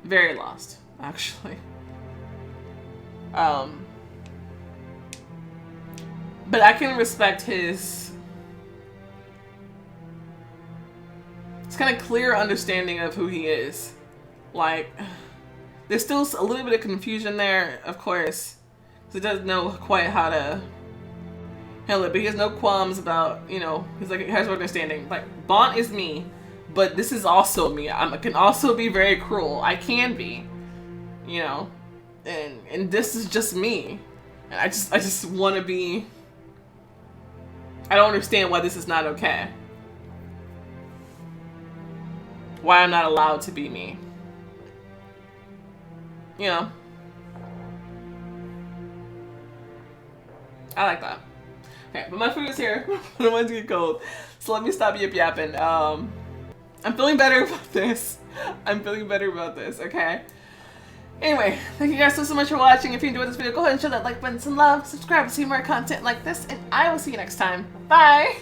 Very lost, actually. But I can respect his kind of clear understanding of who he is. Like, there's still a little bit of confusion there, of course, because he doesn't know quite how to handle it, but he has no qualms about, you know, he's like, he has an understanding. Like, Bont is me, but this is also me. I can also be very cruel. I can be, you know, and this is just me. And I just want to be... I don't understand why this is not okay. Why I'm not allowed to be me. You know? I like that. Okay, but my food is here. I don't want it to get cold. So let me stop yapping. I'm feeling better about this. I'm feeling better about this, okay? Anyway, thank you guys so much for watching. If you enjoyed this video, go ahead and show that like button some love. Subscribe to see more content like this, and I will see you next time. Bye!